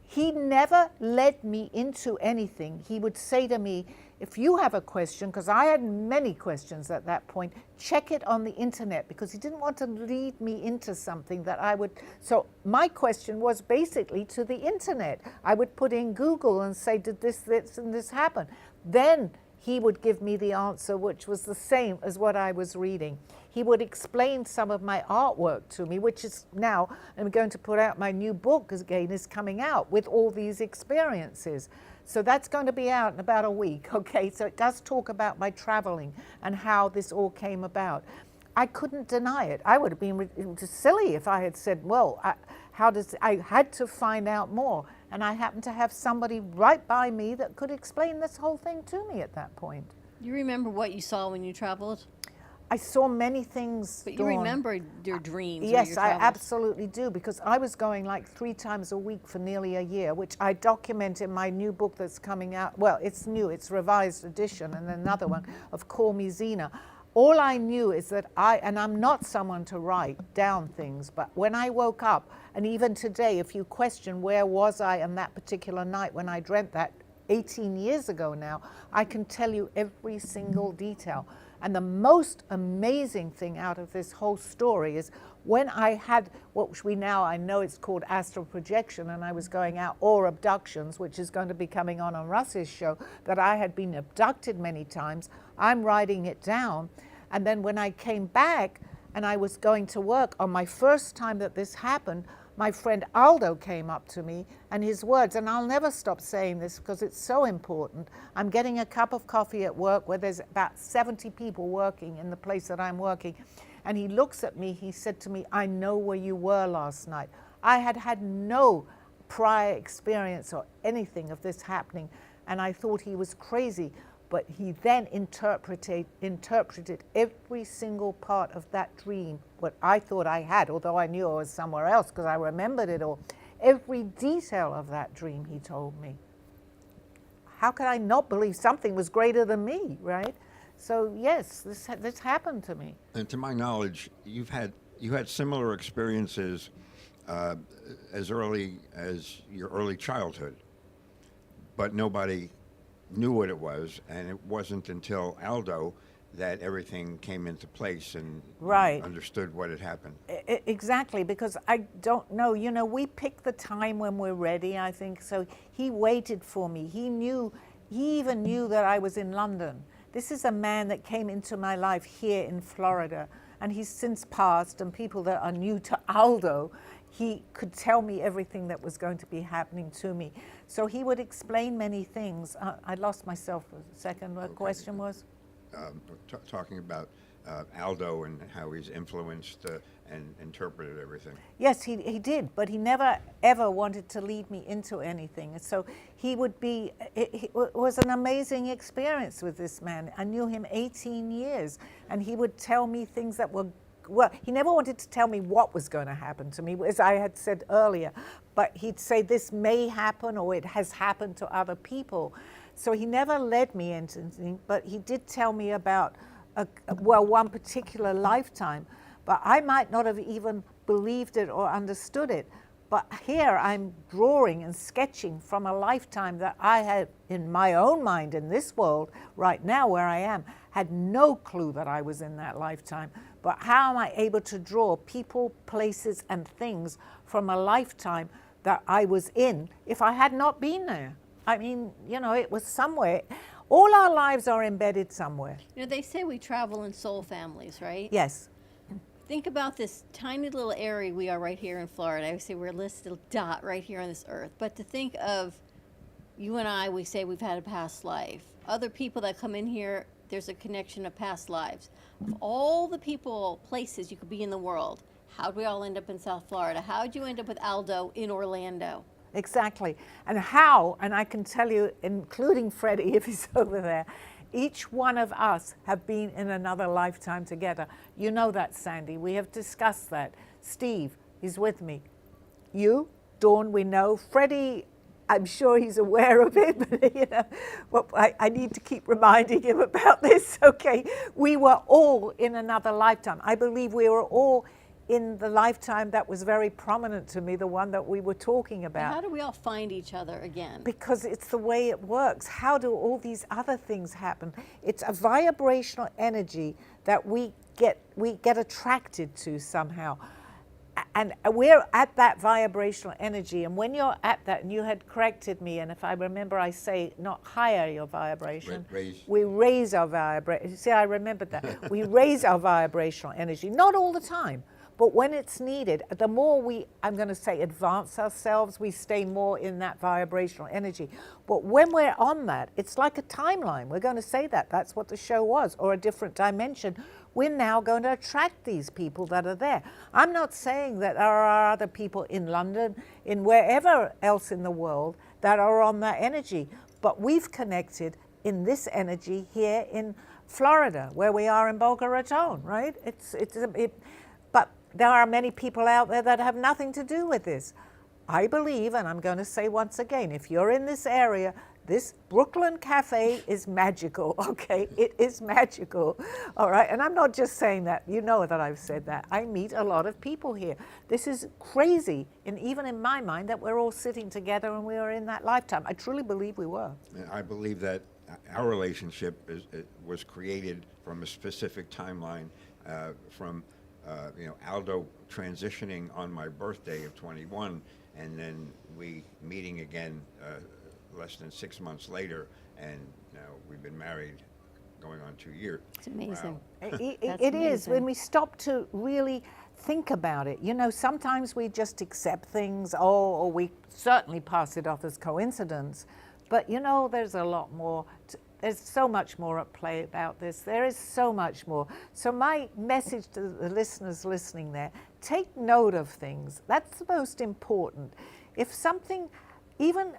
[SPEAKER 1] He never led me into anything. He would say to me, if you have a question, because I had many questions at that point, check it on the internet, because he didn't want to lead me into something that I would. So my question was basically to the internet. I would put in Google and say, did this, and this happen? Then he would give me the answer, which was the same as what I was reading. He would explain some of my artwork to me, which is now, I'm going to put out my new book again, is coming out with all these experiences. So that's going to be out in about a week, okay? So it does talk about my traveling and how this all came about. I couldn't deny it. I would have been silly if I had said, well, I had to find out more. And I happened to have somebody right by me that could explain this whole thing to me at that point.
[SPEAKER 2] You remember what you saw when you traveled?
[SPEAKER 1] I saw many things.
[SPEAKER 2] But you remember your dreams. or
[SPEAKER 1] Yes,
[SPEAKER 2] your
[SPEAKER 1] I
[SPEAKER 2] travels.
[SPEAKER 1] absolutely do, because I was going like 3 times a week for nearly a year, which I document in my new book that's coming out. Well, it's new, it's revised edition, and another one of Call Me Zena. All I knew is that and I'm not someone to write down things, but when I woke up, and even today, if you question where was I on that particular night when I dreamt that 18 years ago now, I can tell you every single detail. And the most amazing thing out of this whole story is when I had what I know it's called astral projection, and I was going out, or abductions, which is going to be coming on Russ's show, that I had been abducted many times. I'm writing it down. And then when I came back and I was going to work, on my first time that this happened, my friend Aldo came up to me, and his words, and I'll never stop saying this because it's so important. I'm getting a cup of coffee at work where there's about 70 people working in the place that I'm working. And he looks at me, he said to me, I know where you were last night. I had had no prior experience or anything of this happening, and I thought he was crazy. But he then interpreted every single part of that dream, what I thought I had, although I knew I was somewhere else because I remembered it all. Every detail of that dream, he told me. How could I not believe something was greater than me, right? So yes, this happened to me.
[SPEAKER 3] And to my knowledge, you had similar experiences as early as your early childhood, but nobody knew what it was, and it wasn't until Aldo that everything came into place and
[SPEAKER 1] Right.
[SPEAKER 3] understood what had happened.
[SPEAKER 1] Exactly, because I don't know, we pick the time when we're ready, I think. So he waited for me. He even knew that I was in London. This is a man that came into my life here in Florida, and he's since passed, and people that are new to Aldo, he could tell me everything that was going to be happening to me. So he would explain many things. I lost myself for a second. What question was?
[SPEAKER 3] Talking about Aldo and how he's influenced and interpreted everything.
[SPEAKER 1] Yes, he did, but he never ever wanted to lead me into anything. So he would be, it was an amazing experience with this man. I knew him 18 years, and he would tell me things that were, well, he never wanted to tell me what was going to happen to me, as I had said earlier, but he'd say this may happen or it has happened to other people. So he never led me into anything, but he did tell me about, one particular lifetime, but I might not have even believed it or understood it. But here I'm drawing and sketching from a lifetime that I had in my own mind in this world right now where I am, had no clue that I was in that lifetime. But how am I able to draw people, places, and things from a lifetime that I was in if I had not been there? I mean, you know, it was somewhere. All our lives are embedded somewhere.
[SPEAKER 2] You know, they say we travel in soul families, right?
[SPEAKER 1] Yes.
[SPEAKER 2] Think about this tiny little area we are right here in Florida. I would say we're a little dot right here on this earth. But to think of you and I, we say we've had a past life. Other people that come in here, there's a connection of past lives. Of all the people, places you could be in the world, how'd we all end up in South Florida? How'd you end up with Aldo in Orlando?
[SPEAKER 1] Exactly. And how, and I can tell you, including Freddie, if he's over there, each one of us have been in another lifetime together. You know that, Sandy. We have discussed that. Steve, he's with me. You, Dawn, we know. Freddie, I'm sure he's aware of it, but you know, well, I need to keep reminding him about this. Okay, we were all in another lifetime. I believe we were all in the lifetime that was very prominent to me, the one that we were talking
[SPEAKER 2] And
[SPEAKER 1] about.
[SPEAKER 2] how do we all find each other again?
[SPEAKER 1] Because it's the way it works. How do all these other things happen? It's a vibrational energy that we get attracted to somehow. And we're at that vibrational energy. And when you're at that, and you had corrected me, and if I remember, I say not higher your vibration.
[SPEAKER 3] Raise.
[SPEAKER 1] We raise our vibration. See, I remembered that. We raise our vibrational energy, not all the time. But when it's needed, the more we, I'm going to say, advance ourselves, we stay more in that vibrational energy. But when we're on that, it's like a timeline. We're going to say that. That's what the show was, or a different dimension. We're now going to attract these people that are there. I'm not saying that there are other people in London, in wherever else in the world, that are on that energy. But we've connected in this energy here in Florida, where we are in Boca Raton, right? But there are many people out there that have nothing to do with this. I believe, and I'm going to say once again, if you're in this area, this Brooklyn Cafe is magical, okay? It is magical, all right? And I'm not just saying that. You know that I've said that. I meet a lot of people here. This is crazy, and even in my mind, that we're all sitting together and we are in that lifetime. I truly believe we were.
[SPEAKER 3] And I believe that our relationship was created from a specific timeline, from Aldo transitioning on my birthday of 21, and then we meeting again less than 6 months later, and now we've been married going on 2 years.
[SPEAKER 2] It's amazing.
[SPEAKER 3] Wow.
[SPEAKER 1] It is, when we stop to really think about it. You know, sometimes we just accept things, or we certainly pass it off as coincidence, but you know, there's a lot more. There's so much more at play about this. There is so much more. So my message to the listeners listening there, take note of things. That's the most important. If something, even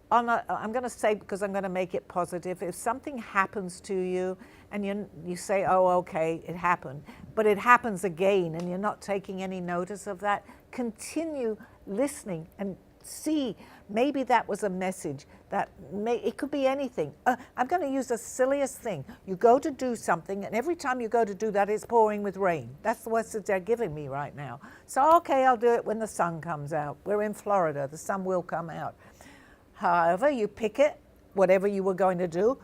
[SPEAKER 1] on a, I'm going to say, because I'm going to make it positive, if something happens to you and you say, oh, okay, it happened, but it happens again and you're not taking any notice of that, continue listening and see, maybe that was a message that it could be anything. I'm going to use the silliest thing. You go to do something, and every time you go to do that, it's pouring with rain. That's the message they're giving me right now. So, okay, I'll do it when the sun comes out. We're in Florida. The sun will come out. However, you pick it, whatever you were going to do.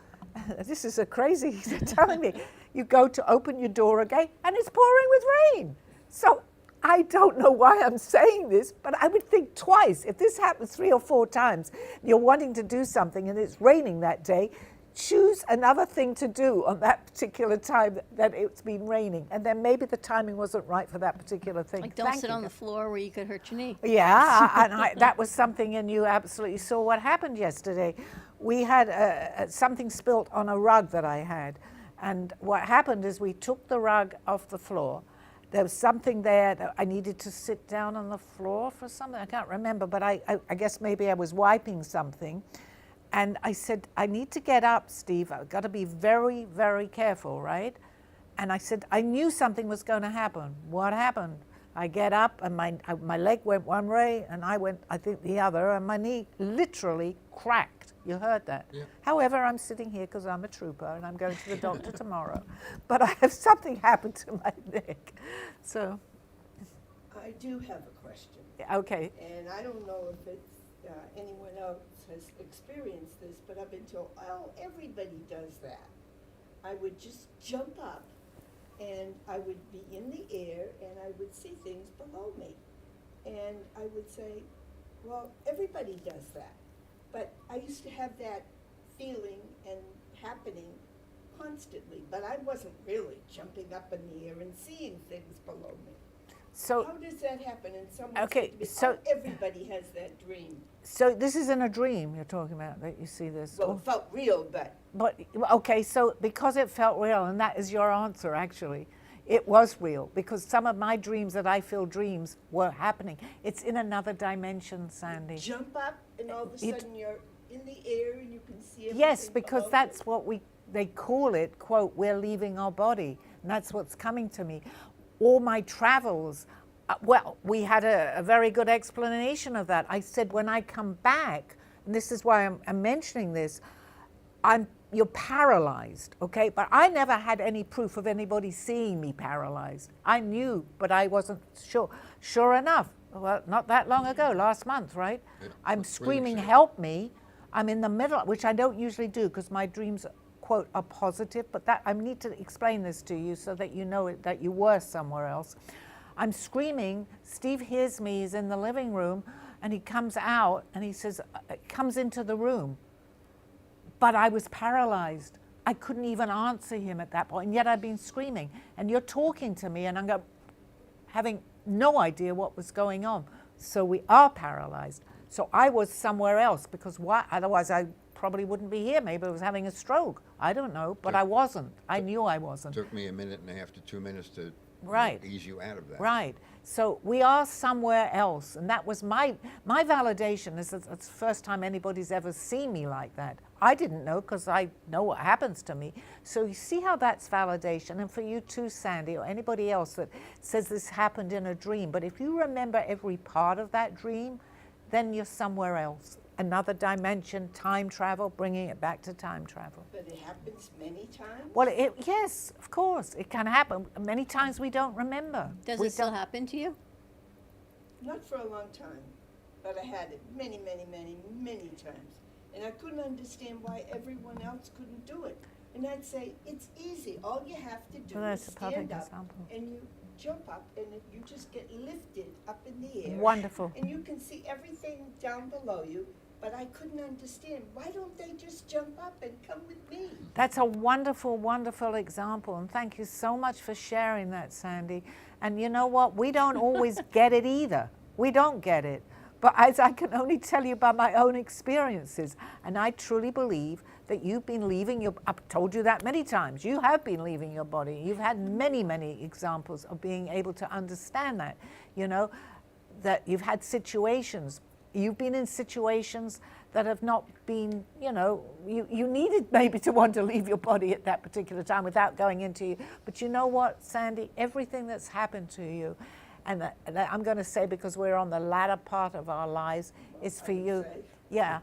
[SPEAKER 1] This is a crazy, they're telling me. You go to open your door again, and it's pouring with rain. So I don't know why I'm saying this, but I would think twice. If this happens 3 or 4 times, you're wanting to do something and it's raining that day, choose another thing to do on that particular time that it's been raining. And then maybe the timing wasn't right for that particular thing.
[SPEAKER 2] Like don't sit on the floor where you could hurt your knee.
[SPEAKER 1] Yeah, and that was something, and you absolutely saw what happened yesterday. We had something spilt on a rug that I had. And what happened is we took the rug off the floor. There was something there that I needed to sit down on the floor for something. I can't remember, but I guess maybe I was wiping something. And I said, I need to get up, Steve. I've got to be very, very careful, right? And I said, I knew something was going to happen. What happened? I get up, and my leg went one way, and I went, I think, the other, and my knee literally cracked. You heard that. Yeah. However, I'm sitting here because I'm a trooper, and I'm going to the doctor tomorrow. But I have something happened to my neck. So
[SPEAKER 6] I do have a question.
[SPEAKER 1] Okay.
[SPEAKER 6] And I don't know if it's, anyone else has experienced this, but I've been told, oh, everybody does that. I would just jump up and I would be in the air and I would see things below me. And I would say, well, everybody does that. But I used to have that feeling and happening constantly, but I wasn't really jumping up in the air and seeing things below me.
[SPEAKER 1] So,
[SPEAKER 6] How does that happen? And someone
[SPEAKER 1] Okay,
[SPEAKER 6] said to me,
[SPEAKER 1] so-
[SPEAKER 6] oh, everybody has that dream.
[SPEAKER 1] so this isn't a dream you're talking about, that you see this.
[SPEAKER 6] Well, it felt real, but
[SPEAKER 1] Okay, so because it felt real, and that is your answer actually, it was real, because some of my dreams that I feel dreams were happening. It's in another dimension, Sandy.
[SPEAKER 6] jump up and all of a
[SPEAKER 1] It-
[SPEAKER 6] sudden you're in the air and you can see everything
[SPEAKER 1] Yes, because
[SPEAKER 6] below
[SPEAKER 1] that's
[SPEAKER 6] you.
[SPEAKER 1] what they call it, quote, we're leaving our body. And that's what's coming to me. All my travels, well, we had a very good explanation of that. I said, when I come back, and this is why I'm mentioning this, you're paralyzed, okay? But I never had any proof of anybody seeing me paralyzed. I knew, but I wasn't sure. Sure enough, well, not that long ago, last month, right? I'm screaming, help me. I'm in the middle, which I don't usually do because my dreams, quote, are positive, but that I need to explain this to you so that you know that you were somewhere else. I'm screaming, Steve hears me, he's in the living room, and he comes out and he says, comes into the room. But I was paralyzed. I couldn't even answer him at that point, and yet I'd been screaming. And you're talking to me, and I'm having no idea what was going on. So we are paralyzed. So I was somewhere else, because why? Otherwise I probably wouldn't be here. Maybe I was having a stroke. I don't know, but I wasn't. I knew I wasn't.
[SPEAKER 3] Took me a minute and a half to 2 minutes to
[SPEAKER 1] Right.
[SPEAKER 3] ease you out of that.
[SPEAKER 1] Right. So we are somewhere else. And that was my validation. Is that it's the first time anybody's ever seen me like that. I didn't know, because I know what happens to me. So you see how that's validation. And for you too, Sandy, or anybody else that says this happened in a dream. But if you remember every part of that dream, then you're somewhere else. Another dimension, time travel, bringing it back to time travel.
[SPEAKER 6] But it happens many times.
[SPEAKER 1] Well, yes, of course, it can happen. Many times we don't remember.
[SPEAKER 2] Does
[SPEAKER 1] We
[SPEAKER 2] it still
[SPEAKER 1] don't-
[SPEAKER 2] happen to you?
[SPEAKER 6] Not for a long time, but I had it many, many, many, many times. And I couldn't understand why everyone else couldn't do it. And I'd say, it's easy. All you have to do
[SPEAKER 1] Well,
[SPEAKER 6] is
[SPEAKER 1] that's a perfect
[SPEAKER 6] stand up
[SPEAKER 1] example.
[SPEAKER 6] and you jump up and you just get lifted up in the air.
[SPEAKER 1] Wonderful.
[SPEAKER 6] And you can see everything down below you. But I couldn't understand, why don't they just jump up and come with me?
[SPEAKER 1] That's a wonderful, wonderful example. And thank you so much for sharing that, Sandy. And you know what? We don't always get it either. We don't get it. But as I can only tell you by my own experiences, and I truly believe that you've been leaving your, I've told you that many times, you have been leaving your body. You've had many, many examples of being able to understand that, you know, that you've had situations. You've been in situations that have not been, you know, you needed maybe to want to leave your body at that particular time without going into you. But you know what, Sandy, everything that's happened to you, and that I'm going to say because we're on the latter part of our lives, is for you. Yeah,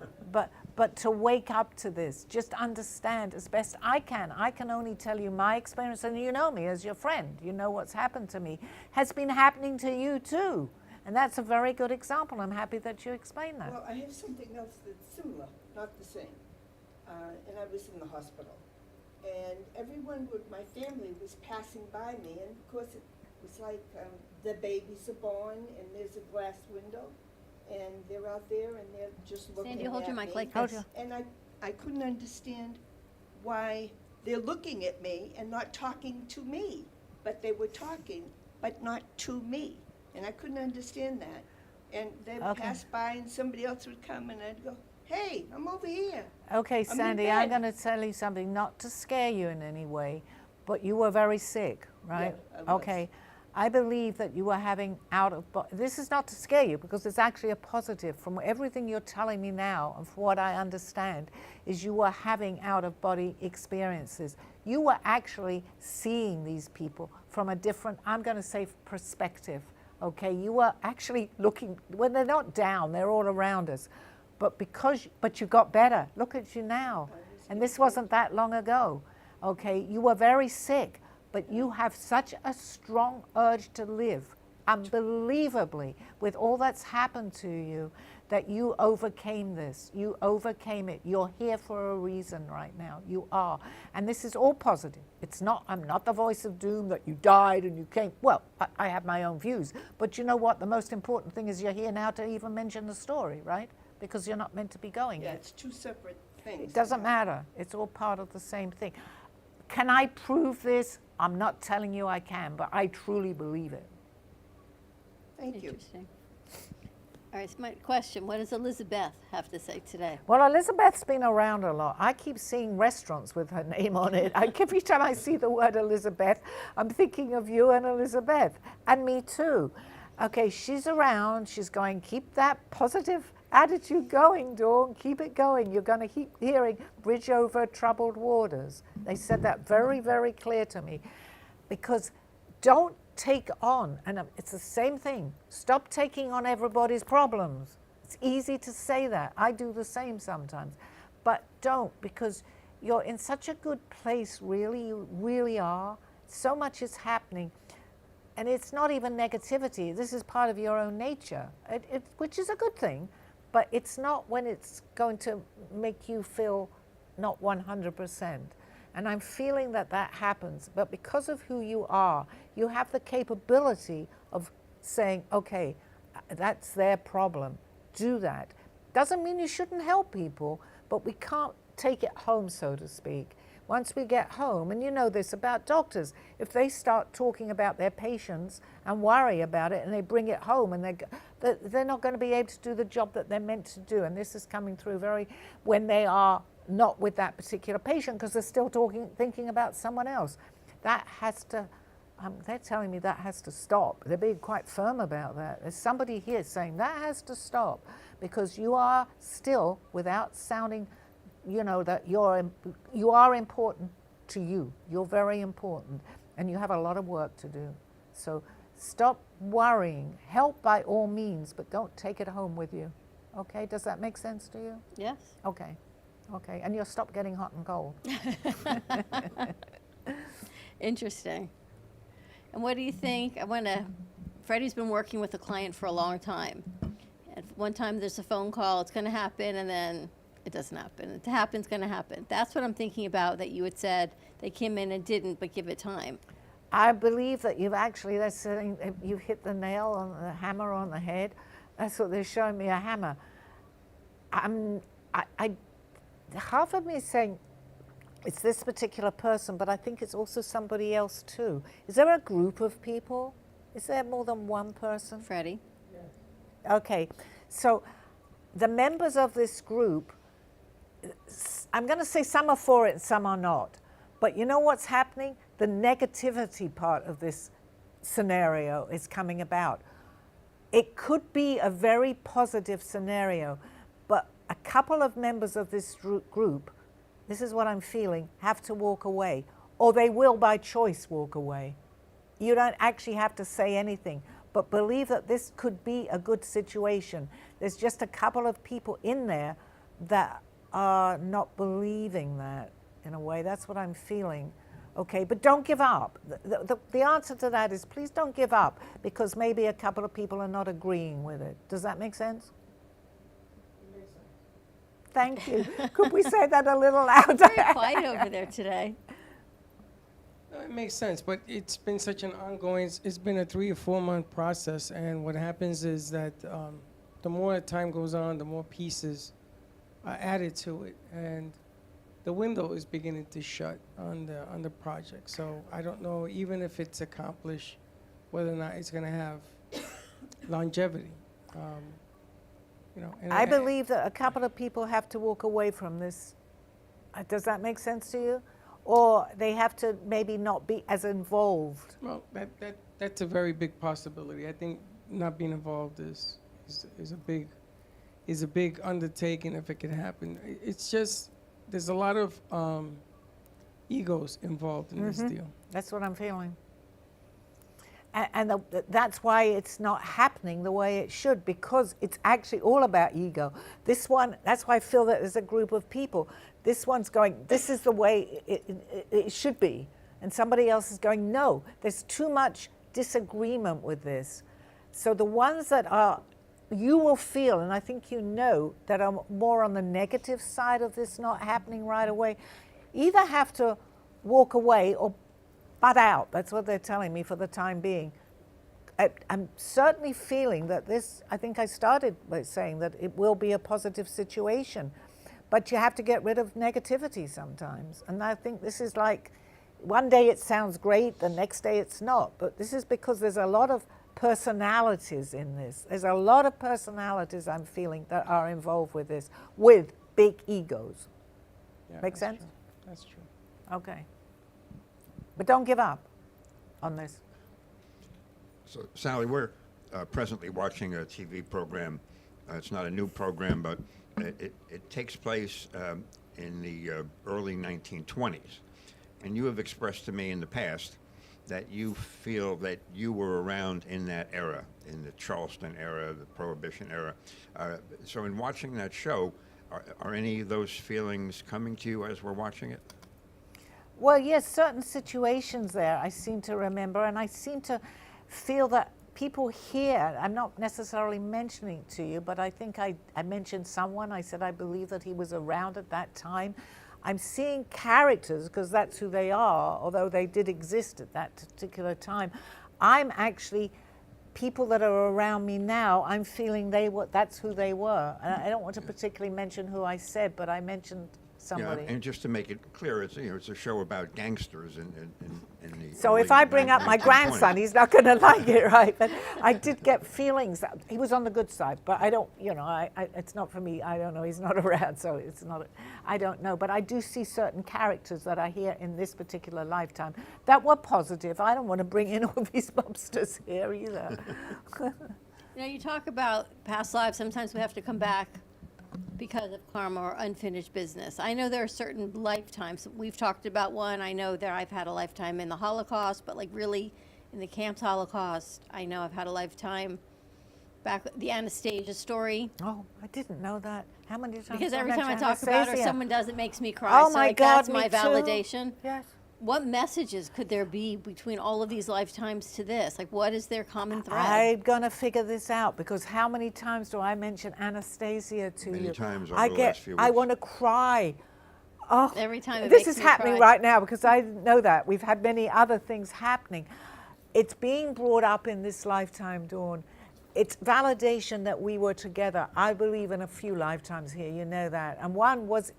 [SPEAKER 1] but to wake up to this, just understand as best I can. I can only tell you my experience, and you know me as your friend. You know what's happened to me. Has been happening to you too. And that's a very good example. I'm happy that you explained that.
[SPEAKER 6] Well, I have something else that's similar, not the same. And I was in the hospital. And everyone with my family was passing by me. And of course, it was like the babies are born and there's a glass window. And they're out there and they're just looking
[SPEAKER 2] Sandy, hold
[SPEAKER 6] at
[SPEAKER 2] your mic
[SPEAKER 6] me.
[SPEAKER 2] like
[SPEAKER 1] Hold
[SPEAKER 2] this.
[SPEAKER 6] And I couldn't understand why they're looking at me and not talking to me. But they were talking, but not to me. And I couldn't understand that. And they would
[SPEAKER 1] Okay.
[SPEAKER 6] pass by and somebody else would come and I'd go, hey, I'm over here.
[SPEAKER 1] Okay,
[SPEAKER 6] in
[SPEAKER 1] Sandy, I'm
[SPEAKER 6] bed.
[SPEAKER 1] going to tell you something, not to scare you in any way, but you were very sick, right?
[SPEAKER 6] Yeah, I was.
[SPEAKER 1] Okay. I believe that you were having out of body. This is not to scare you because it's actually a positive. From everything you're telling me now and from what I understand is you were having out of body experiences. You were actually seeing these people from a different, I'm going to say, perspective. Okay, you were actually looking, when they're not down, they're all around us. But you got better. Look at you now. And this wasn't that long ago. Okay, you were very sick, but you have such a strong urge to live unbelievably, with all that's happened to you, that you overcame this. You overcame it. You're here for a reason right now. You are. And this is all positive. It's not, I'm not the voice of doom that you died and you came. Well, I have my own views. But you know what? The most important thing is you're here now to even mention the story, right? Because you're not meant to be going
[SPEAKER 6] Yeah,
[SPEAKER 1] yet.
[SPEAKER 6] it's two separate things.
[SPEAKER 1] It doesn't matter. It's all part of the same thing. Can I prove this? I'm not telling you I can, but I truly believe it.
[SPEAKER 6] Thank you.
[SPEAKER 2] Interesting. All right, so my question, what does Elizabeth have to say today?
[SPEAKER 1] Well, Elizabeth's been around a lot. I keep seeing restaurants with her name on it. Every time I see the word Elizabeth, I'm thinking of you and Elizabeth, and me too. Okay, she's around. She's going, keep that positive attitude going, Dawn. Keep it going. You're going to keep hearing bridge over troubled waters. They said that very, very clear to me. Because don't take on, and it's the same thing, stop taking on everybody's problems. It's easy to say that. I do the same sometimes. But don't, because you're in such a good place, really. You really are. So much is happening. And it's not even negativity. This is part of your own nature, which is a good thing. But it's not when it's going to make you feel not 100%. And I'm feeling that that happens. But because of who you are, you have the capability of saying, okay, that's their problem. Do that. Doesn't mean you shouldn't help people, but we can't take it home, so to speak. Once we get home, and you know this about doctors, if they start talking about their patients and worry about it and they bring it home and they're not going to be able to do the job that they're meant to do. And this is coming through when they are not with that particular patient because they're still thinking about someone else. That has to, they're telling me that has to stop. They're being quite firm about that. There's somebody here saying that has to stop because you are still, without sounding, you know, that you are important to you. You're very important and you have a lot of work to do. So stop worrying. Help by all means, but don't take it home with you. Okay, does that make sense to you?
[SPEAKER 2] Yes.
[SPEAKER 1] Okay. Okay, and you'll stop getting hot and cold.
[SPEAKER 2] Interesting. And what do you think? Freddie's been working with a client for a long time. At one time there's a phone call, it's going to happen, and then it doesn't happen. It happens, going to happen. That's what I'm thinking about, that you had said they came in and didn't, but give it time. I
[SPEAKER 1] believe that you've actually, they're saying you hit the nail on the hammer on the head. That's what they're showing me, a hammer. Half of me is saying it's this particular person, but I think it's also somebody else too. Is there a group of people? Is there more than one person?
[SPEAKER 2] Freddie?
[SPEAKER 1] Okay, so the members of this group, I'm going to say some are for it and some are not. But you know what's happening? The negativity part of this scenario is coming about. It could be a very positive scenario, but a couple of members of this group, this is what I'm feeling, have to walk away, or they will by choice walk away. You don't actually have to say anything, but believe that this could be a good situation. There's just a couple of people in there that are not believing that in a way. That's what I'm feeling. Okay, but don't give up. The answer to that is please don't give up because maybe a couple of people are not agreeing with it. Does that make sense? Thank you. Could we say that a little louder?
[SPEAKER 2] Very quiet over there today.
[SPEAKER 4] No, it makes sense, but it's been such an ongoing, it's been a 3 or 4 month process, and what happens is that the more time goes on, the more pieces are added to it, and the window is beginning to shut on the project. So I don't know, even if it's accomplished, whether or not it's going to have longevity. You know, and
[SPEAKER 1] I believe that a couple of people have to walk away from this. Does that make sense to you? Or they have to maybe not be as involved.
[SPEAKER 4] Well, that's a very big possibility. I think not being involved is a big undertaking if it can happen. It's just there's a lot of egos involved in this deal. That's
[SPEAKER 1] what I'm feeling. And that's why it's not happening the way it should, because it's actually all about ego. This one, that's why I feel that there's a group of people. This one's going, this is the way it should be. And somebody else is going, no, there's too much disagreement with this. So the ones that are, you will feel, and I think you know, that are more on the negative side of this not happening right away, either have to walk away or butt out. That's what they're telling me for the time being. I'm certainly feeling that this, I think I started by saying that it will be a positive situation, but you have to get rid of negativity sometimes. And I think this is like, one day it sounds great, the next day it's not. But this is because there's a lot of personalities in this. There's a lot of personalities I'm feeling that are involved with this, with big egos.
[SPEAKER 4] Yeah,
[SPEAKER 1] Make
[SPEAKER 4] that's
[SPEAKER 1] sense?
[SPEAKER 4] true. That's true.
[SPEAKER 1] Okay. But don't give up on this.
[SPEAKER 3] So, Sally, we're presently watching a TV program. It's not a new program, but it takes place in the early 1920s. And you have expressed to me in the past that you feel that you were around in that era, in the Charleston era, the Prohibition era. So in watching that show, are any of those feelings coming to you as we're watching it?
[SPEAKER 1] Well, yes, certain situations there I seem to remember, and I seem to feel that people here, I'm not necessarily mentioning it to you, but I think I mentioned someone. I said I believe that he was around at that time. I'm seeing characters, because that's who they are, although they did exist at that particular time. I'm actually, people that are around me now, I'm feeling that's who they were. And I don't want to particularly mention who I said, but I mentioned somebody.
[SPEAKER 3] Yeah, and just to make it clear, it's a show about gangsters in the
[SPEAKER 1] So
[SPEAKER 3] early
[SPEAKER 1] if I bring up my
[SPEAKER 3] 1920s.
[SPEAKER 1] grandson, he's not going to like it, right? But I did get feelings that he was on the good side, but I don't, it's not for me. I don't know. He's not around, so it's not, I don't know. But I do see certain characters that are here in this particular lifetime that were positive. I don't want to bring in all these monsters here either.
[SPEAKER 2] You talk about past lives. Sometimes we have to come back because of karma or unfinished business. I know there are certain lifetimes. We've talked about one. I know that I've had a lifetime in the Holocaust, but like really in the camps Holocaust, I know I've had a lifetime back, the Anastasia story.
[SPEAKER 1] Oh, I didn't know that. How many times?
[SPEAKER 2] Because
[SPEAKER 1] did
[SPEAKER 2] every time I
[SPEAKER 1] mention
[SPEAKER 2] talk about it or
[SPEAKER 1] Anastasia?
[SPEAKER 2] someone does, it makes me cry.
[SPEAKER 1] Oh
[SPEAKER 2] So
[SPEAKER 1] my
[SPEAKER 2] like,
[SPEAKER 1] God,
[SPEAKER 2] that's my
[SPEAKER 1] me too.
[SPEAKER 2] validation.
[SPEAKER 1] Yes.
[SPEAKER 2] What messages could there be between all of these lifetimes to this? Like, what is their common thread?
[SPEAKER 1] I'm going to figure this out, because how many times do I mention Anastasia to
[SPEAKER 3] Many
[SPEAKER 1] you?
[SPEAKER 3] times over
[SPEAKER 1] I
[SPEAKER 3] the
[SPEAKER 1] get,
[SPEAKER 3] last few
[SPEAKER 1] I
[SPEAKER 3] weeks.
[SPEAKER 1] want to cry. Oh,
[SPEAKER 2] Every time it
[SPEAKER 1] this
[SPEAKER 2] makes
[SPEAKER 1] is
[SPEAKER 2] me
[SPEAKER 1] happening
[SPEAKER 2] cry.
[SPEAKER 1] right now, because I didn't know that. We've had many other things happening. It's being brought up in this lifetime, Dawn. It's validation that we were together. I believe in a few lifetimes here, you know that. And one was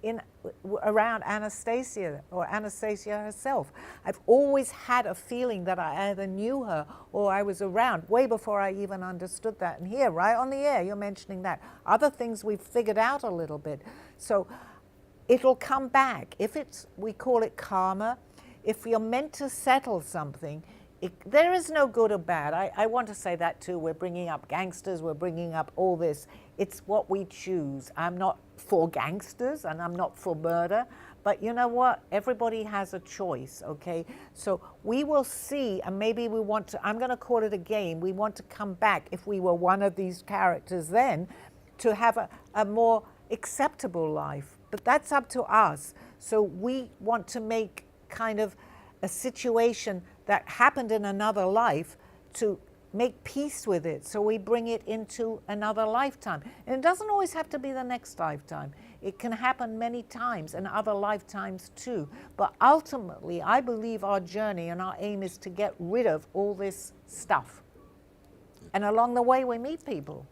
[SPEAKER 1] around Anastasia, or Anastasia herself. I've always had a feeling that I either knew her or I was around, way before I even understood that. And here, right on the air, you're mentioning that. Other things we've figured out a little bit. So it'll come back. If it's, we call it karma, if you're meant to settle something, there is no good or bad. I want to say that too. We're bringing up gangsters, we're bringing up all this. It's what we choose. I'm not for gangsters and I'm not for murder, but you know what? Everybody has a choice, okay? So we will see, and maybe we want to, I'm going to call it a game. We want to come back, if we were one of these characters then, to have a more acceptable life. But that's up to us. So we want to make kind of a situation that happened in another life to make peace with it. So we bring it into another lifetime. And it doesn't always have to be the next lifetime. It can happen many times in other lifetimes too. But ultimately, I believe our journey and our aim is to get rid of all this stuff. And along the way, we meet people.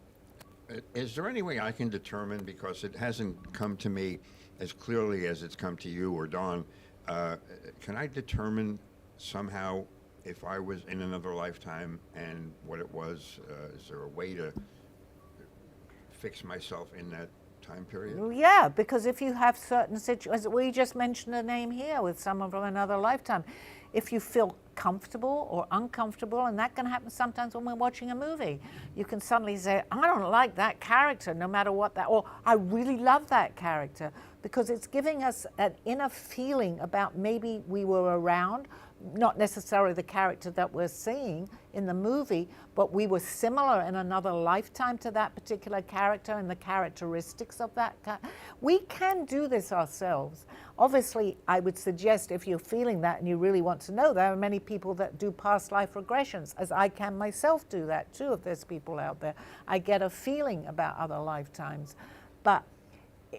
[SPEAKER 3] Is there any way I can determine, because it hasn't come to me as clearly as it's come to you or Dawn, can I determine somehow if I was in another lifetime and what it was? Is there a way to fix myself in that time period?
[SPEAKER 1] Well, yeah, because if you have certain situations, we just mentioned a name here with someone from another lifetime. If you feel comfortable or uncomfortable, and that can happen sometimes when we're watching a movie, you can suddenly say, I don't like that character, no matter what that, or I really love that character, because it's giving us an inner feeling about maybe we were around, not necessarily the character that we're seeing in the movie, but we were similar in another lifetime to that particular character and the characteristics of that. We can do this ourselves. Obviously, I would suggest if you're feeling that and you really want to know, there are many people that do past life regressions, as I can myself do that too, if there's people out there. I get a feeling about other lifetimes. But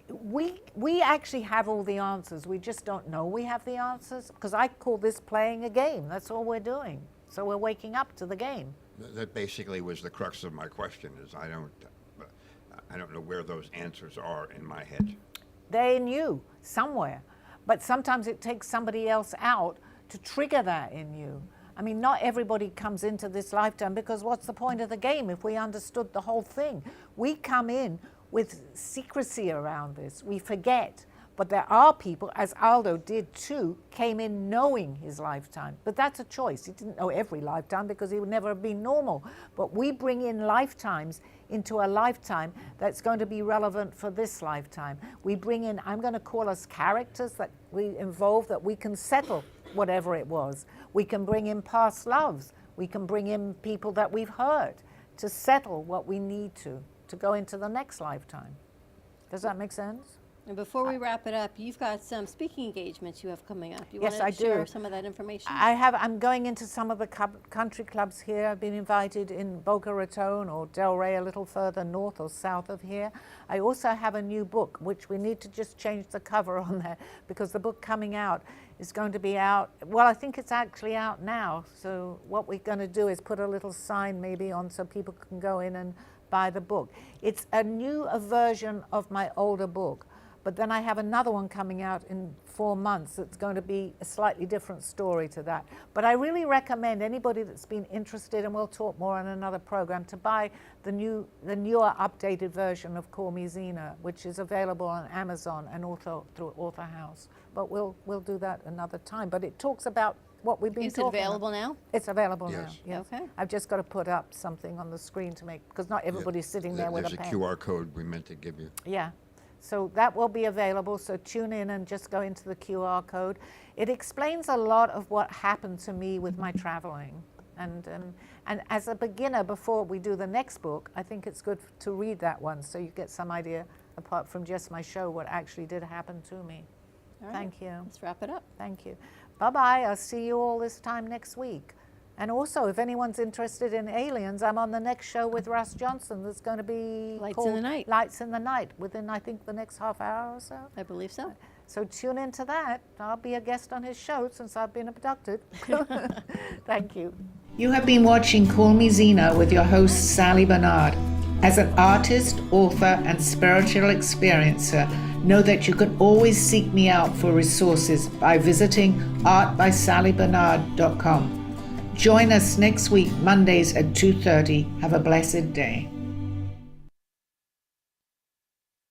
[SPEAKER 1] we actually have all the answers. We just don't know we have the answers, because I call this playing a game. That's all we're doing. So we're waking up to the game.
[SPEAKER 3] That basically was the crux of my question, is I don't know where those answers are in my head.
[SPEAKER 1] They're in you somewhere. But sometimes it takes somebody else out to trigger that in you. I mean, not everybody comes into this lifetime, because what's the point of the game if we understood the whole thing? We come in with secrecy around this. We forget. But there are people, as Aldo did too, came in knowing his lifetime. But that's a choice. He didn't know every lifetime because he would never have been normal. But we bring in lifetimes into a lifetime that's going to be relevant for this lifetime. We bring in, I'm going to call us characters that we involve, that we can settle whatever it was. We can bring in past loves. We can bring in people that we've hurt to settle what we need to go into the next lifetime. Does that make sense?
[SPEAKER 2] And before we wrap it up, you've got some speaking engagements you have coming up. You
[SPEAKER 1] Yes,
[SPEAKER 2] want
[SPEAKER 1] I
[SPEAKER 2] to share
[SPEAKER 1] do.
[SPEAKER 2] some of that information?
[SPEAKER 1] I'm going into some of the country clubs here. I've been invited in Boca Raton or Delray, a little further north or south of here. I also have a new book, which we need to just change the cover on that, because the book coming out is going to be out. Well, I think it's actually out now. So what we're going to do is put a little sign maybe on so people can go in and buy the book. It's a new version of my older book. But then I have another one coming out in 4 months that's going to be a slightly different story to that. But I really recommend anybody that's been interested, and we'll talk more on another program, to buy the newer updated version of Call Me Zena, which is available on Amazon and also through Author House. But we'll do that another time. But it talks about what we've been
[SPEAKER 2] Is it
[SPEAKER 1] talking
[SPEAKER 2] available
[SPEAKER 1] about.
[SPEAKER 2] now?
[SPEAKER 1] It's available
[SPEAKER 3] Yes.
[SPEAKER 1] now. Yes.
[SPEAKER 2] Okay.
[SPEAKER 1] I've just got to put up something on the screen to make, because not everybody's sitting there with a
[SPEAKER 3] There's
[SPEAKER 1] pen.
[SPEAKER 3] a QR code we meant to give you.
[SPEAKER 1] Yeah, so that will be available, so tune in and just go into the QR code. It explains a lot of what happened to me with my traveling. And as a beginner, before we do the next book, I think it's good to read that one so you get some idea, apart from just my show, what actually did happen to me.
[SPEAKER 2] All right.
[SPEAKER 1] Thank you.
[SPEAKER 2] Let's wrap it up.
[SPEAKER 1] Thank you. Bye-bye. I'll see you all this time next week. And also, if anyone's interested in aliens, I'm on the next show with Russ Johnson. There's going to be
[SPEAKER 2] Lights in
[SPEAKER 1] called
[SPEAKER 2] the Night.
[SPEAKER 1] Lights in the Night within, I think, the next half hour or so.
[SPEAKER 2] I believe so.
[SPEAKER 1] So tune into that. I'll be a guest on his show since I've been abducted. Thank you. You have been watching Call Me Zena with your host, Sally Barnard. As an artist, author, and spiritual experiencer, know that you can always seek me out for resources by visiting artbysallybarnard.com. Join us next week, Mondays at 2:30. Have a blessed day.